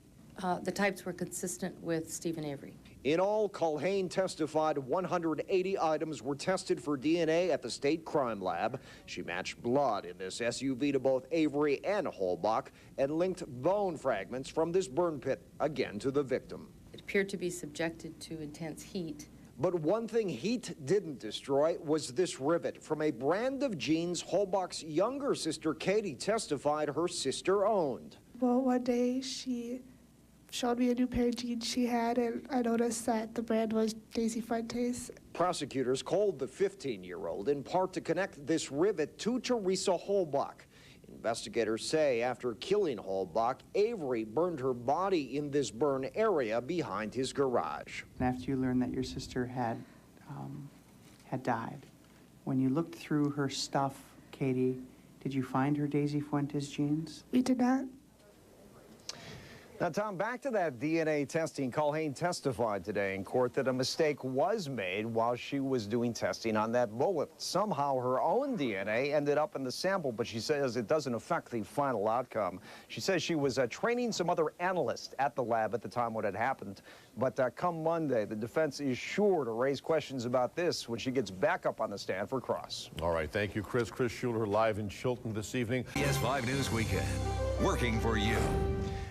[SPEAKER 21] The types were consistent with Stephen Avery.
[SPEAKER 22] In all, Culhane testified 180 items were tested for DNA at the state crime lab. She matched blood in this SUV to both Avery and Halbuck and linked bone fragments from this burn pit again to the victim.
[SPEAKER 21] It appeared to be subjected to intense heat.
[SPEAKER 22] But one thing heat didn't destroy was this rivet from a brand of jeans Halbuck's younger sister Katie testified her sister owned.
[SPEAKER 16] Well, one day she showed me a new pair of jeans she had, and I noticed that the brand was Daisy Fuentes.
[SPEAKER 22] Prosecutors called the 15-year-old in part to connect this rivet to Teresa Halbuck. Investigators say after killing Halbuck, Avery burned her body in this burn area behind his garage.
[SPEAKER 7] After you learned that your sister had had died. When you looked through her stuff, Katie, did you find her Daisy Fuentes jeans?
[SPEAKER 16] We did not.
[SPEAKER 22] Now, Tom, back to that DNA testing. Culhane testified today in court that a mistake was made while she was doing testing on that bullet. Somehow her own DNA ended up in the sample, but she says it doesn't affect the final outcome. She says she was training some other analysts at the lab at the time when it happened. But come Monday, the defense is sure to raise questions about this when she gets back up on the stand for cross.
[SPEAKER 1] All right, thank you, Chris. Chris Schuler live in Chilton this evening.
[SPEAKER 17] CBS 5 News Weekend, working for you.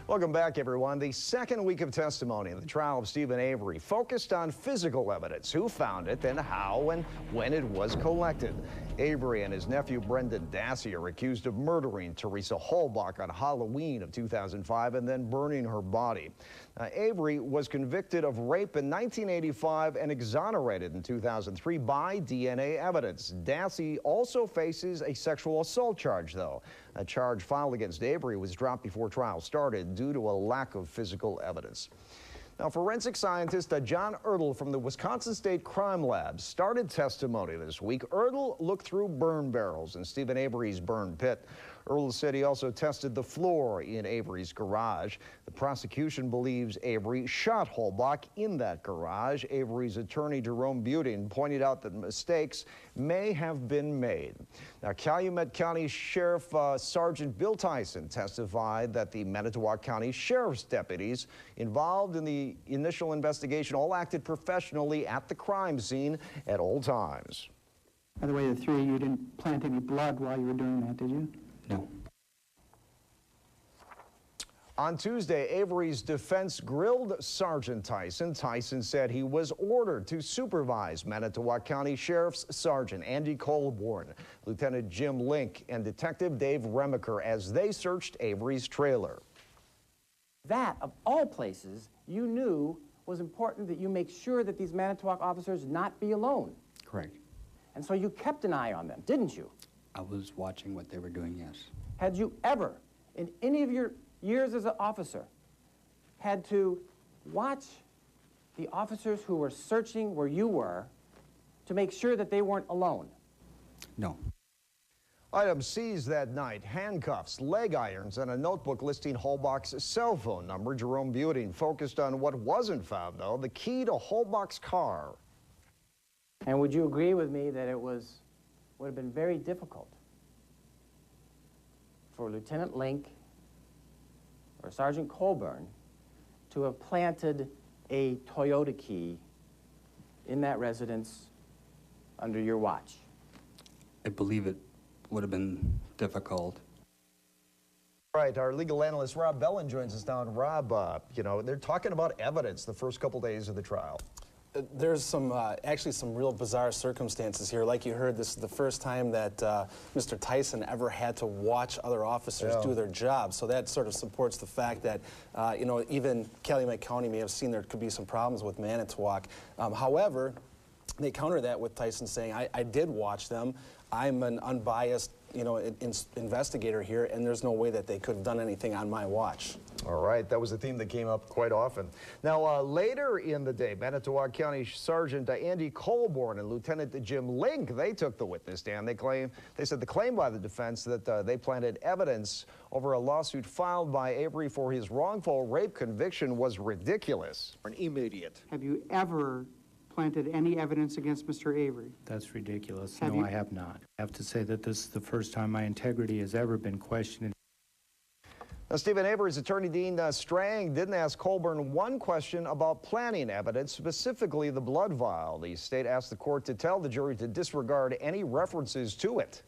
[SPEAKER 22] Welcome back, everyone. The second week of testimony in the trial of Steven Avery focused on physical evidence, who found it and how and when it was collected. Avery and his nephew Brendan Dassey are accused of murdering Teresa Halbach on Halloween of 2005 and then burning her body. Avery was convicted of rape in 1985 and exonerated in 2003 by DNA evidence. Dassey also faces a sexual assault charge, though. A charge filed against Avery was dropped before trial started due to a lack of physical evidence. Now, forensic scientist John Ertl from the Wisconsin State Crime Lab started testimony this week. Ertl looked through burn barrels in Steven Avery's burn pit. Ertl said he also tested the floor in Avery's garage. The prosecution believes Avery shot Halbach in that garage. Avery's attorney, Jerome Buding, pointed out that mistakes may have been made. Now, Calumet County Sheriff Sergeant Bill Tyson testified that the Manitowoc County Sheriff's deputies involved in the initial investigation all acted professionally at the crime scene at all times.
[SPEAKER 7] By the way, the three of you didn't plant any blood while you were doing that, did you?
[SPEAKER 5] No.
[SPEAKER 22] On Tuesday, Avery's defense grilled Sergeant Tyson. Tyson said he was ordered to supervise Manitowoc County Sheriff's Sergeant Andy Colborn, Lieutenant Jim Link, and Detective Dave Remaker as they searched Avery's trailer.
[SPEAKER 10] That, of all places, you knew was important that you make sure that these Manitowoc officers not be alone.
[SPEAKER 18] Correct.
[SPEAKER 10] And so you kept an eye on them, didn't you?
[SPEAKER 18] I was watching what they were doing, yes.
[SPEAKER 10] Had you ever, in any of your years as an officer, had to watch the officers who were searching where you were to make sure that they weren't alone?
[SPEAKER 18] No.
[SPEAKER 22] Items seized that night: handcuffs, leg irons, and a notebook listing Halbach's cell phone number. Jerome Buding focused on what wasn't found, though: the key to Halbach's car.
[SPEAKER 10] And would you agree with me that it would have been very difficult for Lieutenant Link or Sergeant Colborn to have planted a Toyota key in that residence under your watch?
[SPEAKER 18] I believe it would have been difficult.
[SPEAKER 22] Right, our legal analyst Rob Bellin joins us now. And Rob, you know, they're talking about evidence the first couple days of the trial.
[SPEAKER 20] There's some, actually some real bizarre circumstances here. Like you heard, this is the first time that Mr. Tyson ever had to watch other officers do their job. So that sort of supports the fact that, you know, even Calumet County may have seen there could be some problems with Manitowoc. However, they counter that with Tyson saying, I did watch them. I'm an unbiased, you know, investigator here, and there's no way that they could have done anything on my watch.
[SPEAKER 22] All right, that was a theme that came up quite often. Now, later in the day, Manitowoc County Sergeant Andy Colborn and Lieutenant Jim Link, they took the witness stand. They said the claim by the defense that they planted evidence over a lawsuit filed by Avery for his wrongful rape conviction was ridiculous. An immediate.
[SPEAKER 7] Have you ever planted any evidence against Mr. Avery?
[SPEAKER 23] That's ridiculous.
[SPEAKER 7] Have
[SPEAKER 23] No,
[SPEAKER 7] you?
[SPEAKER 23] I have not. I have to say that this is the first time my integrity has ever been questioned.
[SPEAKER 22] Now, Steven Avery's attorney, Dean Strang, didn't ask Colborn one question about planting evidence, specifically the blood vial. The state asked the court to tell the jury to disregard any references to it.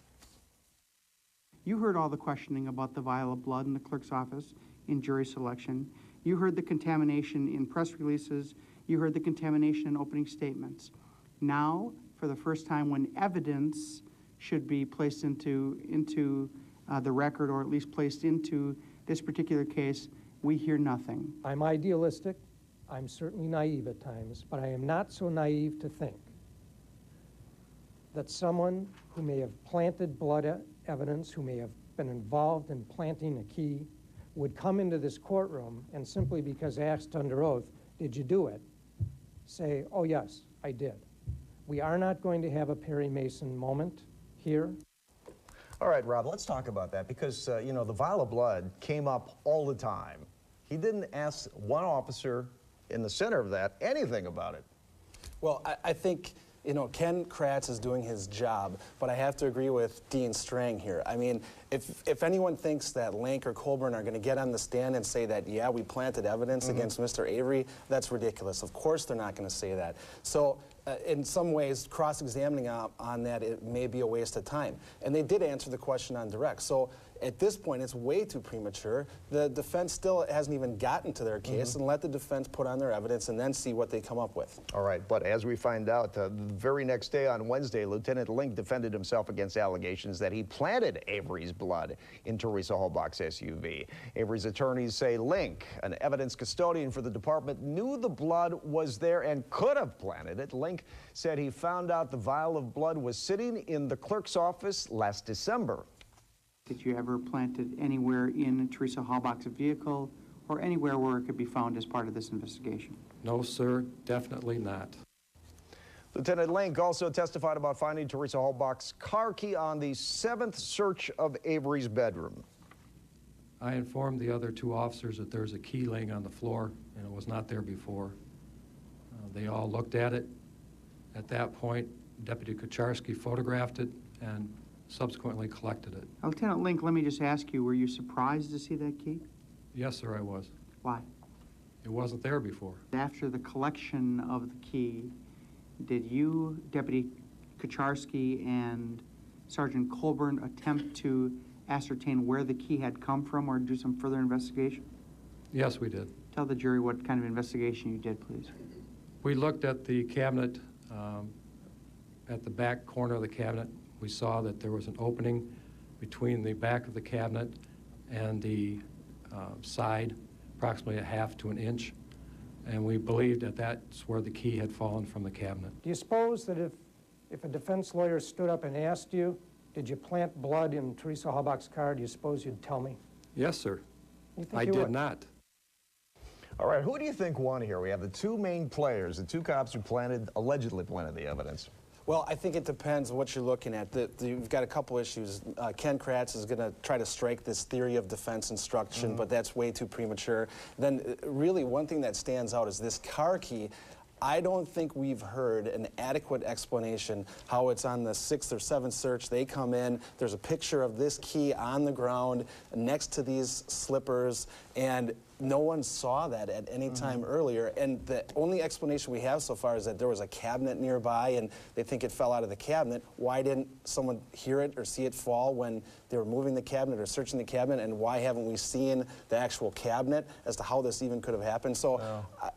[SPEAKER 7] You heard all the questioning about the vial of blood in the clerk's office in jury selection. You heard the contamination in press releases. You heard the contamination in opening statements. Now, for the first time, when evidence should be placed into the record, or at least placed into this particular case, we hear nothing.
[SPEAKER 12] I'm idealistic. I'm certainly naive at times, but I am not so naive to think that someone who may have planted blood evidence, who may have been involved in planting a key, would come into this courtroom and simply because asked under oath, did you do it, say, oh yes, I did. We are not going to have a Perry Mason moment here.
[SPEAKER 22] All right, Rob, let's talk about that because, you know, the vial of blood came up all the time. He didn't ask one officer in the center of that anything about it.
[SPEAKER 20] Well, I think, you know, Ken Kratz is doing his job, but I have to agree with Dean Strang here. I mean, if anyone thinks that Link or Colburn are going to get on the stand and say that, yeah, we planted evidence against Mr. Avery, that's ridiculous. Of course they're not going to say that. So in some ways, cross-examining on that, it may be a waste of time. And they did answer the question on direct. So at this point, it's way too premature. The defense still hasn't even gotten to their case, and let the defense put on their evidence and then see what they come up with.
[SPEAKER 22] All right, but as we find out, the very next day on Wednesday, Lieutenant Link defended himself against allegations that he planted Avery's blood in Teresa Halbach's SUV. Avery's attorneys say Link, an evidence custodian for the department, knew the blood was there and could have planted it. Link said he found out the vial of blood was sitting in the clerk's office last December.
[SPEAKER 7] Did you ever plant it anywhere in Teresa Halbach's vehicle or anywhere where it could be found as part of this investigation?
[SPEAKER 12] No, sir, definitely not.
[SPEAKER 22] Lieutenant Link also testified about finding Teresa Halbach's car key on the 7th search of Avery's bedroom.
[SPEAKER 12] I informed the other two officers that there's a key laying on the floor, and it was not there before. They all looked at it. At that point, Deputy Kucharski photographed it and subsequently collected it.
[SPEAKER 7] Lieutenant Link, let me just ask you, were you surprised to see that key?
[SPEAKER 12] Yes, sir, I was.
[SPEAKER 7] Why?
[SPEAKER 12] It wasn't there before.
[SPEAKER 7] After the collection of the key, did you, Deputy Kucharski, and Sergeant Colburn attempt to ascertain where the key had come from or do some further investigation?
[SPEAKER 12] Yes, we did.
[SPEAKER 7] Tell the jury what kind of investigation you did, please.
[SPEAKER 12] We looked at the cabinet, at the back corner of the cabinet. We saw that there was an opening between the back of the cabinet and the side, approximately 1/2 to 1 inch, and we believed that that's where the key had fallen from the cabinet.
[SPEAKER 6] Do you suppose that if a defense lawyer stood up and asked you, did you plant blood in Teresa Halbach's car, do you suppose you'd tell me?
[SPEAKER 12] Yes, sir.
[SPEAKER 6] You think
[SPEAKER 12] I
[SPEAKER 6] you
[SPEAKER 12] did
[SPEAKER 6] would?
[SPEAKER 12] not.
[SPEAKER 22] All right, who do you think won here? We have the two main players, the two cops who allegedly planted the evidence.
[SPEAKER 20] Well, I think it depends what you're looking at. You've got a couple issues. Ken Kratz is going to try to strike this theory of defense instruction, but that's way too premature. Then really one thing that stands out is this car key. I don't think we've heard an adequate explanation how it's on the 6th or 7th search. They come in, there's a picture of this key on the ground next to these slippers, and no one saw that at any time earlier. And the only explanation we have so far is that there was a cabinet nearby and they think it fell out of the cabinet. Why didn't someone hear it or see it fall when they were moving the cabinet or searching the cabinet? And why haven't we seen the actual cabinet as to how this even could have happened? So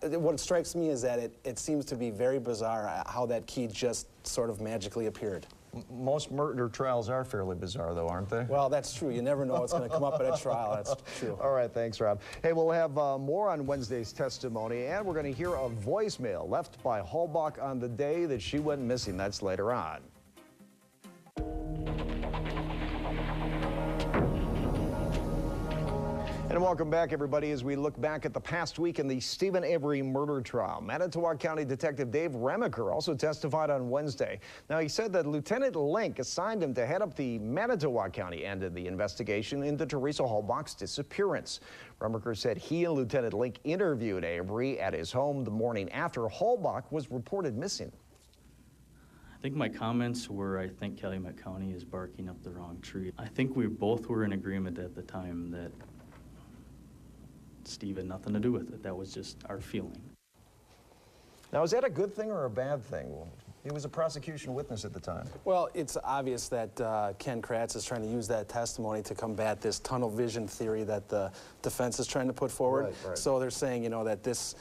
[SPEAKER 20] what strikes me is that it seems to be very bizarre how that key just sort of magically appeared.
[SPEAKER 22] Most murder trials are fairly bizarre, though, aren't they?
[SPEAKER 20] Well, that's true. You never know what's going to come up at a trial. That's true.
[SPEAKER 22] All right, thanks, Rob. Hey, we'll have more on Wednesday's testimony, and we're going to hear a voicemail left by Halbach on the day that she went missing. That's later on. And welcome back, everybody, as we look back at the past week in the Stephen Avery murder trial. Manitowoc County Detective Dave Remaker also testified on Wednesday. Now, he said that Lieutenant Link assigned him to head up the Manitowoc County end of the investigation into Teresa Halbach's disappearance. Remaker said he and Lieutenant Link interviewed Avery at his home the morning after Halbach was reported missing.
[SPEAKER 5] I think my comments were, I think Calumet County is barking up the wrong tree. I think we both were in agreement at the time that Steve had nothing to do with it. That was just our feeling.
[SPEAKER 22] Now, is that a good thing or a bad thing? He was a prosecution witness at the time.
[SPEAKER 20] Well, it's obvious that Ken Kratz is trying to use that testimony to combat this tunnel vision theory that the defense is trying to put forward.
[SPEAKER 22] Right.
[SPEAKER 20] So they're saying, you know, that this,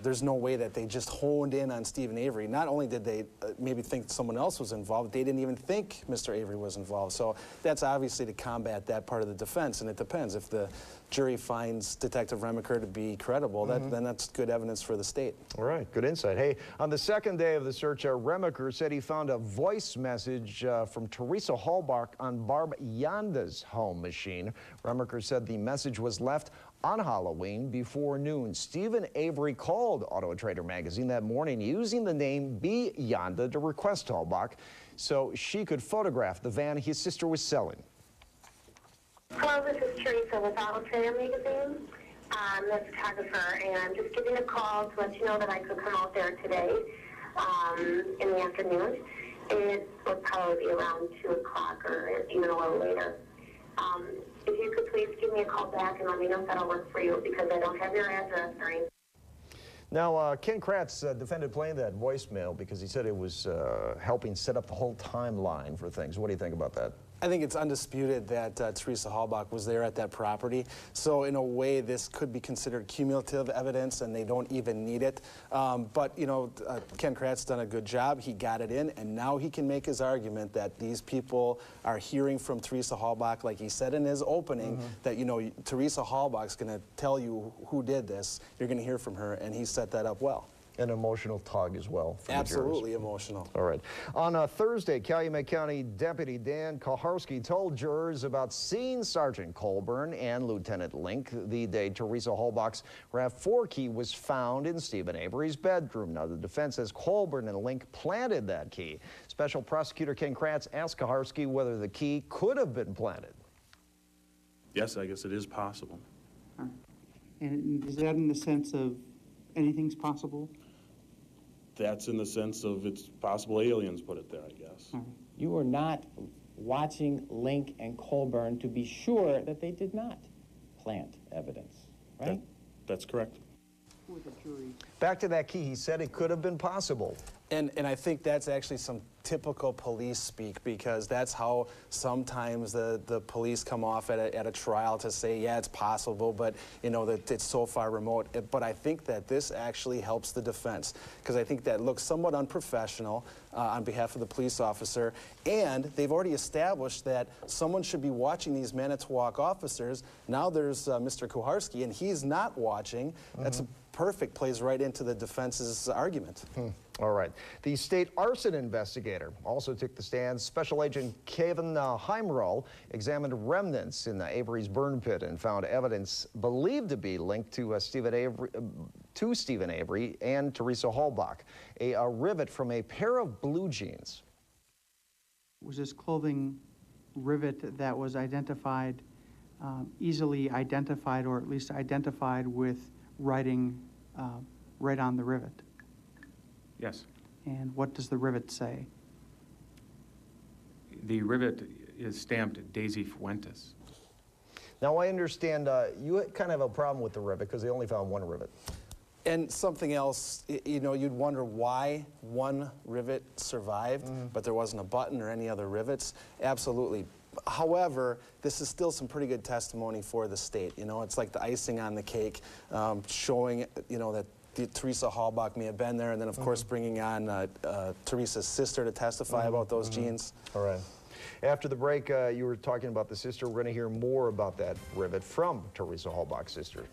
[SPEAKER 20] there's no way that they just honed in on Stephen Avery. Not only did they maybe think someone else was involved, they didn't even think Mr. Avery was involved. So that's obviously to combat that part of the defense, and it depends. If the jury finds Detective Remaker to be credible, then that's good evidence for the state.
[SPEAKER 22] All right, good insight. Hey, on the second day of the search, Remaker said he found a voice message from Teresa Halbach on Barb Yanda's home machine. Remaker said the message was left On Halloween before noon, Stephen Avery called Auto Trader magazine that morning using the name B. Yonda to request Halbach so she could photograph the van his sister was selling.
[SPEAKER 2] Hello, this is Teresa with Auto Trader magazine. I'm a photographer, and I'm just giving a call to let you know that I could come out there today in the afternoon. It would probably be around 2 o'clock or even a little later. If you could please give me a call back and let me know if that'll work for you, because I don't have your address or anything.
[SPEAKER 22] Now, Ken Kratz defended playing that voicemail because he said it was helping set up the whole timeline for things. What do you think about that?
[SPEAKER 20] I think it's undisputed that Teresa Halbach was there at that property. So in a way, this could be considered cumulative evidence, and they don't even need it. But, you know, Ken Kratz done a good job. He got it in, and now he can make his argument that these people are hearing from Teresa Halbach, like he said in his opening, that, you know, Teresa Halbach's going to tell you who did this. You're going to hear from her, and he set that up well.
[SPEAKER 22] An emotional tug as well.
[SPEAKER 20] Absolutely emotional.
[SPEAKER 22] All right. On Thursday, Calumet County Deputy Dan Koharski told jurors about seeing Sergeant Colburn and Lieutenant Link the day Teresa Halbach's RAV4 key was found in Stephen Avery's bedroom. Now, the defense says Colburn and Link planted that key. Special Prosecutor Ken Kratz asked Koharski whether the key could have been planted.
[SPEAKER 14] Yes, I guess it is possible.
[SPEAKER 7] And is that in the sense of anything's possible?
[SPEAKER 14] That's in the sense of it's possible aliens put it there, I guess.
[SPEAKER 10] You are not watching Link and Colburn to be sure that they did not plant evidence, right?
[SPEAKER 14] That's correct.
[SPEAKER 22] Back to that key, he said it could have been possible.
[SPEAKER 20] And I think that's actually some typical police speak, because that's how sometimes the police come off at a trial to say, yeah, it's possible, but you know that it's so far remote. But I think that this actually helps the defense, because I think that looks somewhat unprofessional on behalf of the police officer, and they've already established that someone should be watching these Manitowoc officers. Now there's Mr. Koharski, and he's not watching. That's a perfect, plays right into the defense's argument.
[SPEAKER 22] All right. The state arson investigator also took the stand. Special Agent Kevin Heimroll examined remnants in Avery's burn pit and found evidence believed to be linked to Stephen Avery and Teresa Halbach. A rivet from a pair of blue jeans.
[SPEAKER 7] Was this clothing rivet that was identified, easily identified, or at least identified with writing right on the rivet?
[SPEAKER 23] Yes.
[SPEAKER 7] And what does the rivet say?
[SPEAKER 23] The rivet is stamped Daisy Fuentes.
[SPEAKER 22] Now, I understand you kind of have a problem with the rivet because they only found one rivet.
[SPEAKER 20] And something else, you know, you'd wonder why one rivet survived, but there wasn't a button or any other rivets. Absolutely. However, this is still some pretty good testimony for the state. You know, it's like the icing on the cake, showing, you know, that Teresa Halbach may have been there, and then, of course, bringing on Teresa's sister to testify about those jeans.
[SPEAKER 22] All right. After the break, you were talking about the sister. We're going to hear more about that rivet from Teresa Halbach's sister.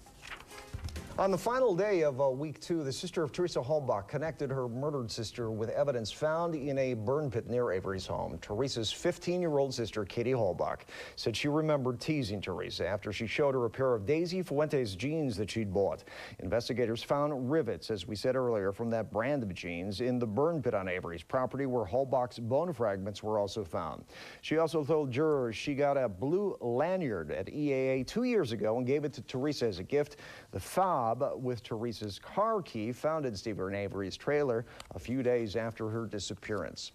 [SPEAKER 22] On the final day of week 2, the sister of Teresa Halbach connected her murdered sister with evidence found in a burn pit near Avery's home. Teresa's 15-year-old sister, Katie Halbach, said she remembered teasing Teresa after she showed her a pair of Daisy Fuentes jeans that she'd bought. Investigators found rivets, as we said earlier, from that brand of jeans in the burn pit on Avery's property, where Halbach's bone fragments were also found. She also told jurors she got a blue lanyard at EAA 2 years ago and gave it to Teresa as a gift. The fob with Teresa's car key found in Stephen Avery's trailer a few days after her disappearance.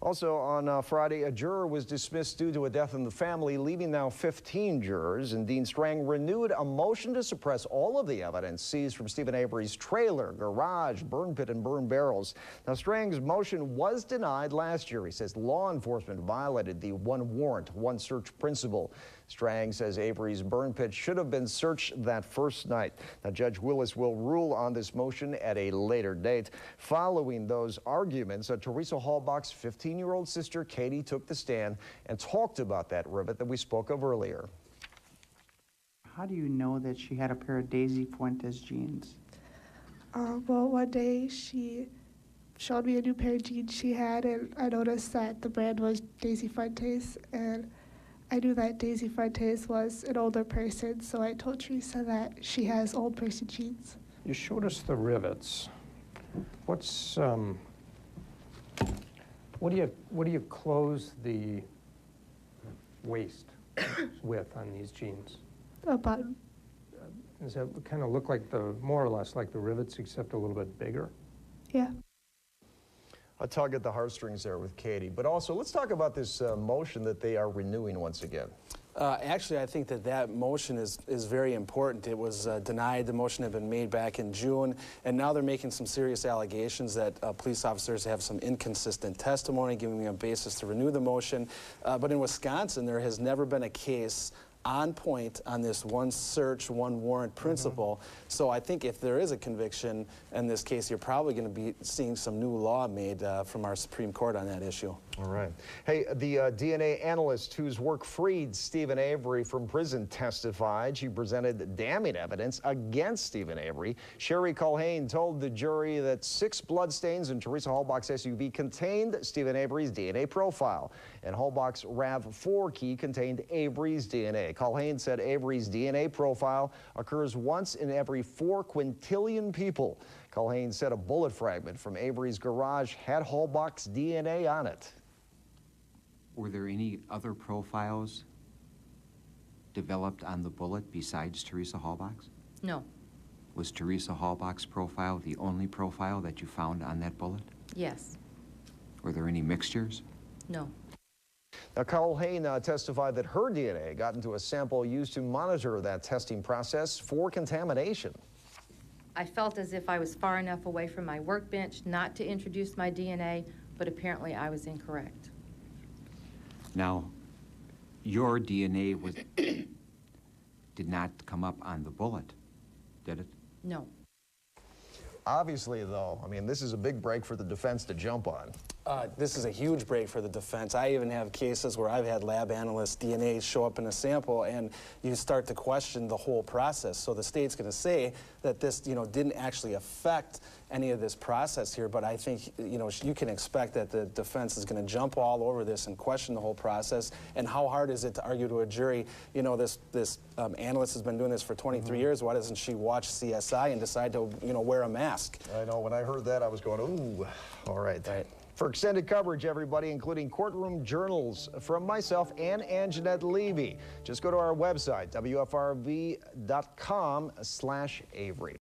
[SPEAKER 22] Also on Friday, a juror was dismissed due to a death in the family, leaving now 15 jurors. And Dean Strang renewed a motion to suppress all of the evidence seized from Stephen Avery's trailer, garage, burn pit, and burn barrels. Now, Strang's motion was denied last year. He says law enforcement violated the one warrant, one search principle. Strang says Avery's burn pit should have been searched that first night. Now, Judge Willis will rule on this motion at a later date. Following those arguments, Teresa Halbach's 15-year-old sister, Katie, took the stand and talked about that rivet that we spoke of earlier.
[SPEAKER 7] How do you know that she had a pair of Daisy Fuentes jeans?
[SPEAKER 16] Well, one day she showed me a new pair of jeans she had, and I noticed that the brand was Daisy Fuentes, and I knew that Daisy Fuentes was an older person, so I told Teresa that she has old person genes.
[SPEAKER 6] You showed us the rivets. What's what do you close the waist with on these jeans?
[SPEAKER 16] A button.
[SPEAKER 6] Does that kind of look like more or less like the rivets, except a little bit bigger?
[SPEAKER 16] Yeah.
[SPEAKER 22] A tug at the heartstrings there with Katie. But also, let's talk about this motion that they are renewing once again.
[SPEAKER 20] Actually, I think that motion is very important. It was denied. The motion had been made back in June, and now they're making some serious allegations that police officers have some inconsistent testimony, giving me a basis to renew the motion. But in Wisconsin, there has never been a case on point on this one search, one warrant principle. So I think if there is a conviction in this case, you're probably going to be seeing some new law made from our Supreme Court on that issue.
[SPEAKER 22] All right. Hey, the DNA analyst whose work freed Steven Avery from prison testified. She presented damning evidence against Steven Avery. Sherry Culhane told the jury that 6 bloodstains in Teresa Halbach's SUV contained Steven Avery's DNA profile, and Halbach's RAV4 key contained Avery's DNA. Culhane said Avery's DNA profile occurs once in every 4 quintillion people. Culhane said a bullet fragment from Avery's garage had Halbach's DNA on it.
[SPEAKER 9] Were there any other profiles developed on the bullet besides Teresa Halbach's?
[SPEAKER 21] No.
[SPEAKER 9] Was Teresa Halbach's profile the only profile that you found on that bullet?
[SPEAKER 21] Yes.
[SPEAKER 9] Were there any mixtures?
[SPEAKER 21] No.
[SPEAKER 22] Now, Culhane testified that her DNA got into a sample used to monitor that testing process for contamination.
[SPEAKER 21] I felt as if I was far enough away from my workbench not to introduce my DNA, but apparently I was incorrect.
[SPEAKER 9] Now, your DNA did not come up on the bullet, did it?
[SPEAKER 21] No.
[SPEAKER 22] Obviously, though, I mean, this is a big break for the defense to jump on.
[SPEAKER 20] This is a huge break for the defense. I even have cases where I've had lab analysts' DNA show up in a sample, and you start to question the whole process. So the state's going to say that this, didn't actually affect any of this process here, but I think, you can expect that the defense is going to jump all over this and question the whole process. And how hard is it to argue to a jury, this analyst has been doing this for 23 years, why doesn't she watch CSI and decide to, wear a mask?
[SPEAKER 22] I know, when I heard that, I was going, ooh, all right. For extended coverage, everybody, including courtroom journals from myself and Anjanette Levy, just go to our website, WFRV.com/Avery.